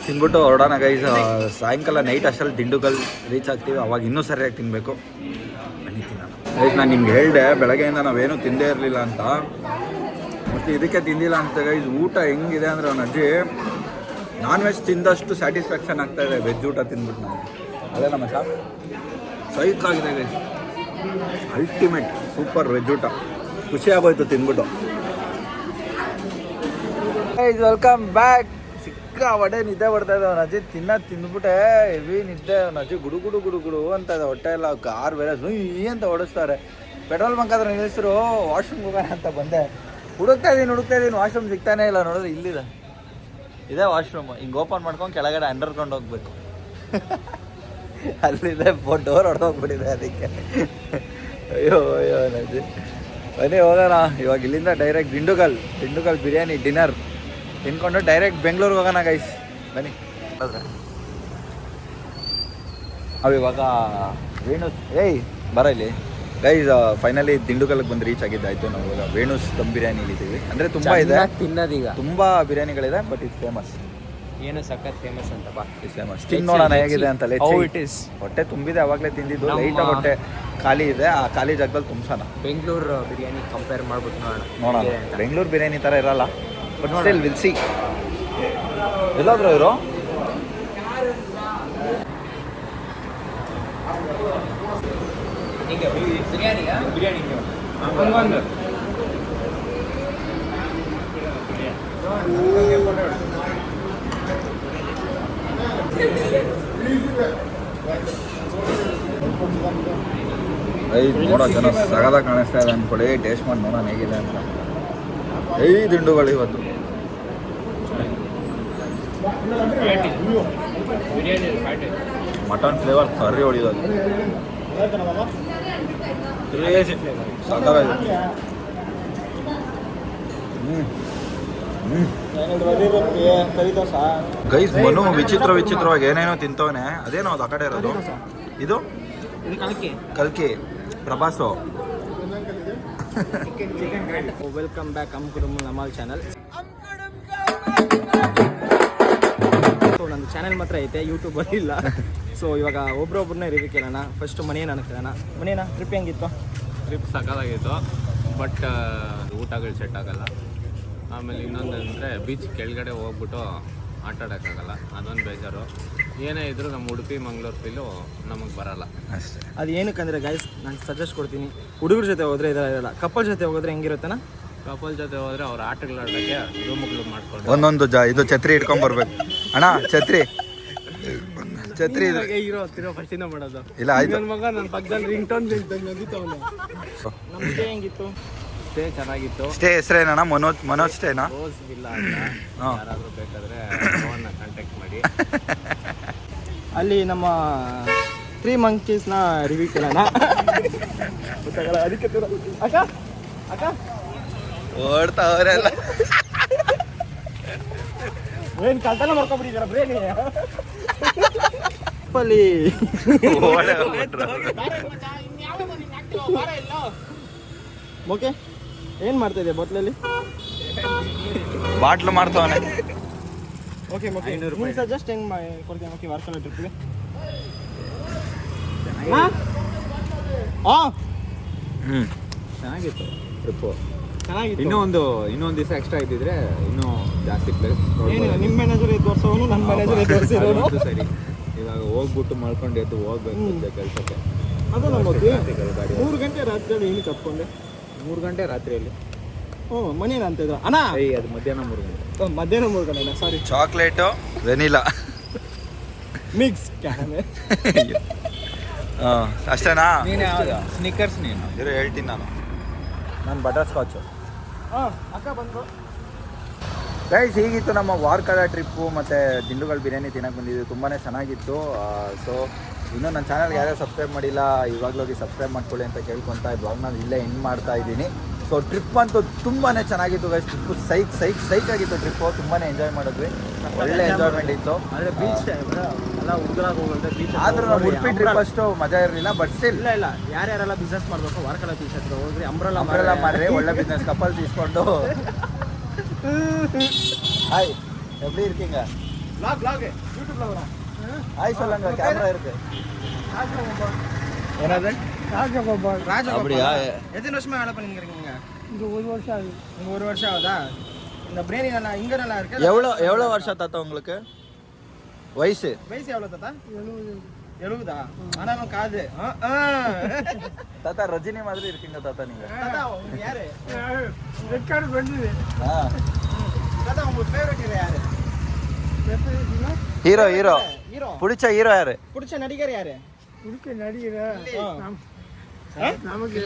ತಿಂದ್ಬಿಟ್ಟು ಹೊರಡೋಣ ಗೈಸ್. ಸಾಯಂಕಾಲ ನೈಟ್ ಅಷ್ಟಲ್ಲಿ ದಿಂಡುಗಲ್ ರೀಚ್ ಆಗ್ತೀವಿ, ಅವಾಗ ಇನ್ನೂ ಸರಿಯಾಗಿ ತಿನ್ನಬೇಕು. ಬನ್ನಿ ತಿನ್ನೋಣ ಗೈಸ್. ನಾನು ನಿಮ್ಗೆ ಹೇಳಿದೆ ಬೆಳಗ್ಗೆಯಿಂದ ನಾವೇನೂ ತಿಂದೇ ಇರಲಿಲ್ಲ ಅಂತ, ಮತ್ತು ಇದಕ್ಕೆ ತಿಂದಿಲ್ಲ ಅಂತ ಗೈಸ್. ಊಟ ಹೆಂಗಿದೆ ಅಂದರೆ ಅವನ ಅಜ್ಜಿ ನಾನ್ ವೆಜ್ ತಿಂದಷ್ಟು ಸ್ಯಾಟಿಸ್ಫ್ಯಾಕ್ಷನ್ ಆಗ್ತಾಯಿದೆ ವೆಜ್ ಊಟ ತಿಂದ್ಬಿಟ್ಟು ನಮಗೆ. ಅದೇ ನಮ್ಮ ಶಾಪ್ ಸೈಕಾಗಿದೆ ಗೈಸ್. ಅಲ್ಟಿಮೇಟ್ ಸೂಪರ್ ವೆಜ್ ಊಟ. ಖುಷಿ ಆಗೋಯ್ತು ತಿಂದ್ಬಿಟ್ಟು. Guys welcome back. ಸಿಕ್ಕಾಪಟ್ಟೆ ನಿದ್ದೆ ಬರ್ತಾ ಇದೆ. ಅವನ ಅಜ್ಜಿ ತಿಂದ್ಬಿಟ್ಟೆ ಹೆವಿ ನಿದ್ದೆ. ಅವನ ಅಜ್ಜಿ ಗುಡು ಗುಡು ಗುಡು ಗುಡು ಅಂತ ಇದೆ. ಹೊಟ್ಟೆ ಎಲ್ಲ ಕಾರ್ ಬೇರೆ ಸುಯ್ ಅಂತ ಓಡಿಸ್ತಾರೆ. ಪೆಟ್ರೋಲ್ ಬಂಕ್ ಆದ್ರೆ ನಿಲ್ಲಿಸಿರು. ವಾಶ್ರೂಮ್ಗೆ ಹೋಗೋಣ ಅಂತ ಬಂದೆ. ಹುಡುಕ್ತಾ ಇದ್ದೀನಿ ವಾಶ್ರೂಮ್ ಸಿಗ್ತಾನೆ ಇಲ್ಲ. ನೋಡಿದ್ರೆ ಇಲ್ಲಿದೆ, ಇದೇ ವಾಶ್ರೂಮ್. ಹಿಂಗೆ ಓಪನ್ ಮಾಡ್ಕೊಂಡು ಕೆಳಗಡೆ ಅಂಡರ್ಗ್ರೌಂಡ್ ಹೋಗ್ಬೇಕು. ಅಲ್ಲಿದೆ ಡೋರ್ ಹೊಡೆದೋಗ್ಬಿಟ್ಟಿದೆ ಅದಕ್ಕೆ. ಅಯ್ಯೋ ಅಯ್ಯೋ ನಜ್ಜಿ. ಬನ್ನಿ ಹೋಗೋಣ. ಇವಾಗ ಇಲ್ಲಿಂದ ಡೈರೆಕ್ಟ್ ದಿಂಡುಗಲ್ ಬಿರಿಯಾನಿ ಡಿನ್ನರ್ ತಿನ್ಕೊಂಡು ಡೈರೆಕ್ಟ್ ಬೆಂಗಳೂರಿಗೆ ಹೋಗೋಣ ಗೈಸ್. ಬನ್ನಿ. ಅವಿವಾಗ ವೇಣುಸ್ ಬರ ಇಲ್ಲಿ ಗೈಸ್. ಫೈನಲಿ ದಿಂಡುಗಲ್ಗೆ ಬಂದು ರೀಚ್ ಆಗಿದ್ದಾಯ್ತು. ನಾವು ಇವಾಗ ವೇಣುಸ್ ದಮ್ ಬಿರಿಯಾನಿ ಇಲ್ಲಿದ್ದೀವಿ. ಅಂದರೆ ತುಂಬ ಇದೆ ತಿನ್ನೋದೀಗ, ತುಂಬ ಬಿರಿಯಾನಿಗಳಿದೆ, ಬಟ್ ಇದು ಫೇಮಸ್. ಏನು ಸಖತ್ ಫೇಮಸ್ ಅಂತ ಬಾ. Is famous. ತಿನ್ನೋಣ ಹೇಗಿದೆ ಅಂತ. ಹೊಟ್ಟೆ ತುಂಬಿದೆ, ಅವಾಗಲೇ ತಿಂದಿದ್ದು. ಲೈಟಾಗಿ ಹೊಟ್ಟೆ ಖಾಲಿ ಇದೆ. ಆ ಖಾಲಿ ಜಾಗದಲ್ಲಿ ತುಂಬಿಸೋಣ. ಬೆಂಗಳೂರು ಬಿರಿಯಾನಿ ಕಂಪೇರ್ ಮಾಡ್ಬಿಟ್ಟು ನೋಡೋಣ. ಬೆಂಗಳೂರು ಬಿರಿಯಾನಿ ಥರ ಇರಲ್ಲ, ಬಟ್ ಸ್ಟಿಲ್ ವಿಲ್ ಸಿ. ಎಲ್ಲಾದ್ರು ಇವರು ಬಿರಿಯಾನಿ ನೋಡೋ ಜನ ಸಗದ ಕಾಣಿಸ್ತಾ ಇದೆ ಅಂದ್ಕೊಳ್ಳಿ. ಟೇಸ್ಟ್ ಮಾಡಿ ನೋಡೋಣ ಹೇಗಿದೆ ಅಂತ. 5 ದಿಂಡುಗಳು ಇವತ್ತು. ಮಟನ್ ಫ್ಲೇವರ್ ಕರ್ರಿ ಹೊಡಿಯೋದು ಸಾಕಾಗಿದೆ. ಗೈಸ್ ಮನು ವಿಚಿತ್ರವಾಗಿ ಏನೇನೋ ತಿಂತವನೆ. ಅದೇನೋ ಅದು ಆ ಕಡೆ ಇರೋದು. ಇದು ಕಲ್ಕಿ ಪ್ರಭಾಸು. ವೆಲ್ಕಮ್ ಬ್ಯಾಕ್ ಅಮ್ಕುಡುಮ್ ನಮಾಲ್ ಚಾನಲ್. ಸೊ ನನ್ನ ಚಾನಲ್ ಮಾತ್ರ ಐತೆ, ಯೂಟ್ಯೂಬಲ್ಲಿ ಇಲ್ಲ. ಸೊ ಇವಾಗ ಒಬ್ರೊಬ್ಬರನ್ನೇ ರಿವ್ಯೂ ಕೇಳೋಣ. ಫಸ್ಟ್ ಮನೇನ ಕೇಳೋಣ. ಮನೇನ ಟ್ರಿಪ್ ಹೆಂಗಿತ್ತು? ಟ್ರಿಪ್ ಸಕಾಲಾಗಿತ್ತು, ಬಟ್ ಊಟಗಳು ಸೆಟ್ ಆಗಲ್ಲ. ಆಮೇಲೆ ಇನ್ನೊಂದು ಅಂದರೆ ಬೀಚ್ ಕೆಳಗಡೆ ಹೋಗ್ಬಿಟ್ಟು ಆಟ ಆಡೋಕ್ಕಾಗಲ್ಲ, ಅದೊಂದು ಬೇಜಾರು. ಏನೇ ಇದ್ದರೂ ನಮ್ಮ ಉಡುಪಿ ಮಂಗಳೂರು ಫೀಲು ನಮಗೆ ಬರಲ್ಲ ಅಷ್ಟೇ. ಅದು ಏನಕ್ಕಂದರೆ ಗೈಸ್ ನಾನು ಸಜೆಸ್ಟ್ ಕೊಡ್ತೀನಿ, ಹುಡುಗರ ಜೊತೆ ಹೋದರೆ ಇರಲ್ಲ, ಕಪಲ್ ಜೊತೆ ಹೋದ್ರೆ ಹೆಂಗಿರುತ್ತೇನ? ಕಪಲ್ ಜೊತೆ ಹೋದರೆ ಅವ್ರ ಆಟಗಳಾಡೋಕ್ಕೆ ರೂಮುಗಳು ಮಾಡ್ಕೊಂಡು ಒಂದೊಂದು ಇದು ಛತ್ರಿ ಇಟ್ಕೊಂಡ್ಬರ್ಬೇಕು ಅಣ್ಣ. ಛತ್ರಿ ಇರೋ ಫಸ್ಟಿಂದ ಮಾಡೋದು ಇಲ್ಲ. ಆಯ್ತು ನನ್ನ ಮಗ ನನ್ನ ಪಕ್ಕದಲ್ಲಿ ರಿಂಗ್ ಟೋನ್ ನದೀತವನು. ನಮ್ಮ ಸ್ಟೇ ಹೆಂಗಿತ್ತು? ಸ್ಟೇ ಚೆನ್ನಾಗಿತ್ತು. ಸ್ಟೇ ಹೆಸರೇನಣ್ಣ? ಮನೋಜ್ ಸ್ಟೇನಾ? ರೋಸ್ ವಿಲ್ಲಾ ಅಂತ. ಯಾರಾದರೂ ಬೇಕಾದರೆ ಫೋನ್ನ ಕಾಂಟ್ಯಾಕ್ಟ್ ಮಾಡಿ. ಅಲ್ಲಿ ನಮ್ಮ 3 ಮಂಕೀಸ್ನ ರಿವ್ಯೂ ಕೇಳೋಣ. ಗೊತ್ತಾಗಲ್ಲ ಅದಕ್ಕೆ ಅಕ್ಕ ಅಕ್ಕ ಓಡ್ತಾವ್ರೆಲ್ಲ. ಬ್ರೇನ್ ಕಳ್ತನ ಮಾಡ್ಕೊಂಡ್ಬಿಟ್ಟಿದ್ದೀರ ಬ್ರೇನ್ ಅಲ್ಲಿ. ಓಕೆ ಏನು ಮಾಡ್ತಾ ಇದೆಯಾ ಬಾಟ್ಲಲ್ಲಿ? ಬಾಟ್ಲು ಮಾಡ್ತಾವನೆ. ಓಕೆ ಓಕೆ ನೀನು ಸಜೆಸ್ಟ್ ಹೆಂಗೆ ಕೊಡ್ತೀನಿ? ಓಕೆ ವಾರ್ಕಲ ಟ್ರಿಪ್ಗೆ ಚೆನ್ನಾಗಿತ್ತು ಟ್ರಿಪ್ಪು. ಚೆನ್ನಾಗಿತ್ತು. ಇನ್ನೊಂದು ದಿವಸ ಎಕ್ಸ್ಟ್ರಾ ಇದ್ದಿದ್ರೆ ಇನ್ನೂ ಜಾಸ್ತಿ ಪ್ಲೇಸ್. ಏನಿಲ್ಲ, ನಿಮ್ಮ ಮ್ಯಾನೇಜರ್ ಎದ್ದು ತೋರಿಸೋನು, ನನ್ನ ಮ್ಯಾನೇಜರ್ ಎದ್ದು ತೋರಿಸಿರೋನು. ಸರಿ, ಇವಾಗ ಹೋಗ್ಬಿಟ್ಟು ಮಾಡ್ಕೊಂಡು ಎದ್ದು ಹೋಗ್ಬೇಕು ಕೆಲಸಕ್ಕೆ. ಅದು ನಮ್ಮ 3 ಗಂಟೆ ರಾತ್ರಿಯಲ್ಲಿ ಏನು ತಪ್ಕೊಂಡೆ? 3 ಗಂಟೆ ರಾತ್ರಿಯಲ್ಲಿ. ಹ್ಞೂ ಮನೇನ ಅಂತ ಇದ್ರು ಅಣ್ಣ. ಅದು ಮಧ್ಯಾಹ್ನ 3 ಗಂಟೆ. ಮಧ್ಯಾಹ್ನ 3 ಗಂಟೆ ಸಾರಿ. ಚಾಕ್ಲೇಟು ವೆನಿಲಾ ಮಿಕ್ಸ್ ಕ್ಯಾನೆ. ಅಷ್ಟೇನಾ? ಸ್ನಿಕರ್ಸ್ ನೀನು ಇರೋ ಹೇಳ್ತೀನಿ ನಾನು ಬಟರ್ ಸ್ಕಾಚು. ಹಾಂ ಅಕ್ಕ ಬಂದರು. ಗೈಸ್ ಹೀಗಿತ್ತು ನಮ್ಮ ವಾರ್ಕಳ ಟ್ರಿಪ್ಪು ಮತ್ತು ದಿಂಡುಗಳು ಬಿರಿಯಾನಿ ತಿನ್ನೋಕೆ ಬಂದಿದ್ದು. ತುಂಬಾ ಚೆನ್ನಾಗಿತ್ತು. ಸೊ ಇನ್ನೂ ನನ್ನ ಚಾನಲ್ಗೆ ಯಾರ್ಯಾರು ಸಬ್ಸ್ಕ್ರೈಬ್ ಮಾಡಿಲ್ಲ ಇವಾಗಲೋಗಿ ಸಬ್ಸ್ಕ್ರೈಬ್ ಮಾಡ್ಕೊಳ್ಳಿ ಅಂತ ಕೇಳ್ಕೊತಾ ಈ ಬ್ಲಾಗ್ನ ಇಲ್ಲೇ ಎಂಡ್ ಮಾಡ್ತಾ ಇದ್ದೀನಿ. ಸೊ ಟ್ರಿಪ್ ಅಂತೂ ತುಂಬಾ ಚೆನ್ನಾಗಿತ್ತು ಗೈಸ್. ಟ್ರಿಪ್ಪು ಸೈಕ್ ಆಗಿತ್ತು ಟ್ರಿಪ್ಪು. ತುಂಬಾ ಎಂಜಾಯ್ ಮಾಡಿದ್ವಿ, ಒಳ್ಳೆ ಎಂಜಾಯ್ಮೆಂಟ್ ಇತ್ತು. ಆದರೆ ಬೀಚ್ ಎಲ್ಲ ಉದ್ರಾಗ ಹೋಗುತ್ತೆ ಬೀಚ್. ಆದರೂ ನಾವು ಉಡುಪಿ ಟ್ರಿಪ್ ಅಷ್ಟು ಮಜಾ ಇರಲಿಲ್ಲ, ಬಟ್ ಸ್ಟಿಲ್ ಇಲ್ಲ ಯಾರ್ಯಾರೆಲ್ಲ ಬಿಸ್ನೆಸ್ ಮಾಡಬೇಕು ವಾರ್ಕಳ ಬೀಚ್ ಹತ್ರ ಹೋಗ್ರಿ. ಅಂಬ್ರೆಲ್ಲ ಮಾರ್ರಿ, ಒಳ್ಳೆ ಬಿಸ್ನೆಸ್ ಕಪಲ್ తీసుಕೊಂಡು. ஹாய் எப்படி இருக்கீங்க? vlog யூடியூப்ல வரேன். ஹாய் சொல்லுங்க, கேமரா இருக்கு. என்னது? ராஜகோபால். அப்படியா? எத்தனை வருஷமா வேலை பண்ணிக்கிறீங்க நீங்க? இங்க 1 வருஷம் ஆகுது. இங்க 1 வருஷம் ஆகுதா? இந்த பிரியாணி நல்லா இங்க நல்லா இருக்கு. எவ்வளோ வருஷம் தாத்தா உங்களுக்கு வயசு? வயசு எவ்வளவு தாத்தா? 70. ஆனாலும் காது தாத்தா ரஜினி மாதிரி இருக்கீங்க தாத்தா நீங்க. தாத்தா உங்க யாரு? ரெக்கார்ட் பண்ணுது. தாத்தா உங்க ஃபேவரட் ஹீரோ யாரு? ஹீரோ பிடிச்ச ஹீரோ யாரு? பிடிச்ச நடிகர் யாரு? பிடிச்ச நடிகர் நமக்கு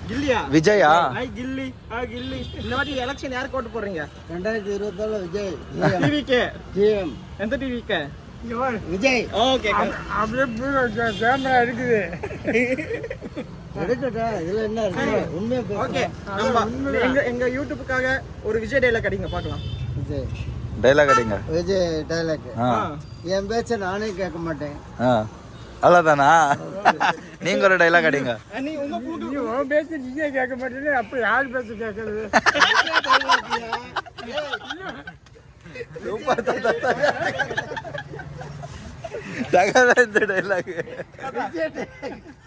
கில்லியா? விஜயா? கில்லி கில்லி. இந்த வாட்டி எலெக்ஷன் யாருக்கு ஓட்டு போடுறீங்க? 2024 விஜய். டிவிக்கு ஜிஎம். எந்த டிவிக்கு? விஜய். ஓகே அப்படியே கேமரா இருக்குது. எடுக்கட்டா இதுல என்ன இருக்கு? உண்மையா ஓகே நம்ம எங்க யூடியூப்காக ஒரு விஜய் டைலாக் அடிங்க பார்க்கலாம். விஜய் டைலாக் அடிங்க. விஜய் டைலாக். ஆ என் பேச்ச நானே கேட்க மாட்டேன். ஆ அவ்வளோதானா? நீங்க ஒரு டைலாக் அடிங்க. நீ உன் பேச்ச நீயே கேட்க மாட்டேன்னு அப்ப யார் பேச்ச கேட்கறது? சூப்பர் தாத்தா. தகவல் இந்த டைலாக்.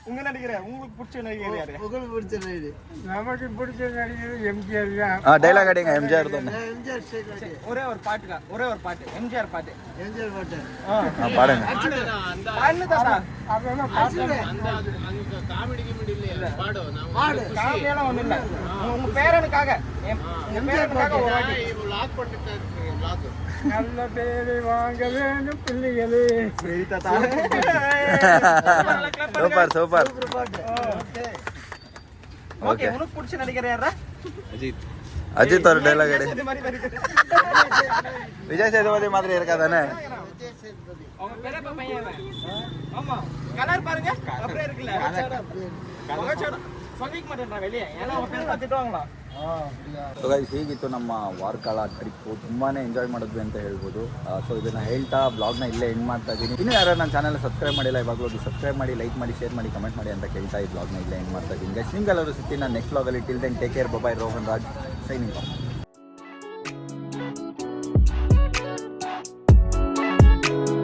உங்க நடிகர் உங்களுக்கு பிடிச்ச நடிகர் யாரு? உங்களுக்கு பிடிச்ச நடிகர்? நமக்கு பிடிச்ச நடிகர் எம்ஜிஆர் தான். டைலாக் அடிங்க. எம்ஜிஆர் தானே? எம்ஜிஆர் ஸ்டைல். ஒரே ஒரு பாட்டு எம்ஜிஆர் பாட்டு. எம்ஜிஆர் பாட்டு. பாடுங்க. பாடுங்க தாத்தா. அந்த காமெடி இல்ல பாடு. பாடு. காமெடியெல்லாம் ஒண்ணும் இல்ல. உங்க பேரனுக்காக என் பேரனுக்காக ஒரு வாட்டி vlog பண்ணிட்டு vlog ಸೂಪರ್ ಸೂಪರ್. ಓಕೆ ಉನಕ್ ಪುಡ್ಸಿ ನಡಿಗರೆ ಯಾರ அஜித் ஒரு டைலாக் எடு. விஜய் சேதுபதி மாதிரி இருக்காதானே? அவங்க பெரிய பையன் ஆமா கலர் பாருங்க அப்படியே இருக்குல்ல சொல்லிக்க மாட்டேன் வெளியே ஏன்னா அவங்க பேர் பார்த்துட்டுவாங்களா. ಸೊ ಗೈಸ್ ಹೀಗಿತ್ತು ನಮ್ಮ ವಾರ್ಕಾಳ ಟ್ರಿಪ್ಪು. ತುಂಬಾ ಎಂಜಾಯ್ ಮಾಡಿದ್ವಿ ಅಂತ ಹೇಳ್ಬೋದು. ಸೊ ಇದನ್ನು ಹೇಳ್ತಾ ಬ್ಲಾಗ್ನ ಇಲ್ಲೇ ಎಂಡ್ ಮಾಡ್ತಾ ಇದ್ದೀನಿ. ಇನ್ನೂ ಯಾರು ನನ್ನ ಚಾನಲ್ ಸಬ್ಸ್ಕ್ರೈಬ್ ಮಾಡಿಲ್ಲ ಇವಾಗ ಹೋಗಿ ಸಬ್ಸ್ಕ್ರೈಬ್ ಮಾಡಿ, ಲೈಕ್ ಮಾಡಿ, ಶೇರ್ ಮಾಡಿ, ಕಮೆಂಟ್ ಮಾಡಿ ಅಂತ ಕೇಳ್ತಾ ಈ ಬ್ಲಾಗ್ನ ಇಲ್ಲೇ ಎಂಡ್ ಮಾಡ್ತಾ ಇದ್ದೀನಿ. ಗೈಸ್ ನಿಮ್ಗೆಲ್ಲರೂ ಸಿಗ್ತೀನಿ ನಾನು ನೆಕ್ಸ್ಟ್ ಬ್ಲಾಗಲ್ಲಿ. Till then take care, bye. Rohan Raj signing of.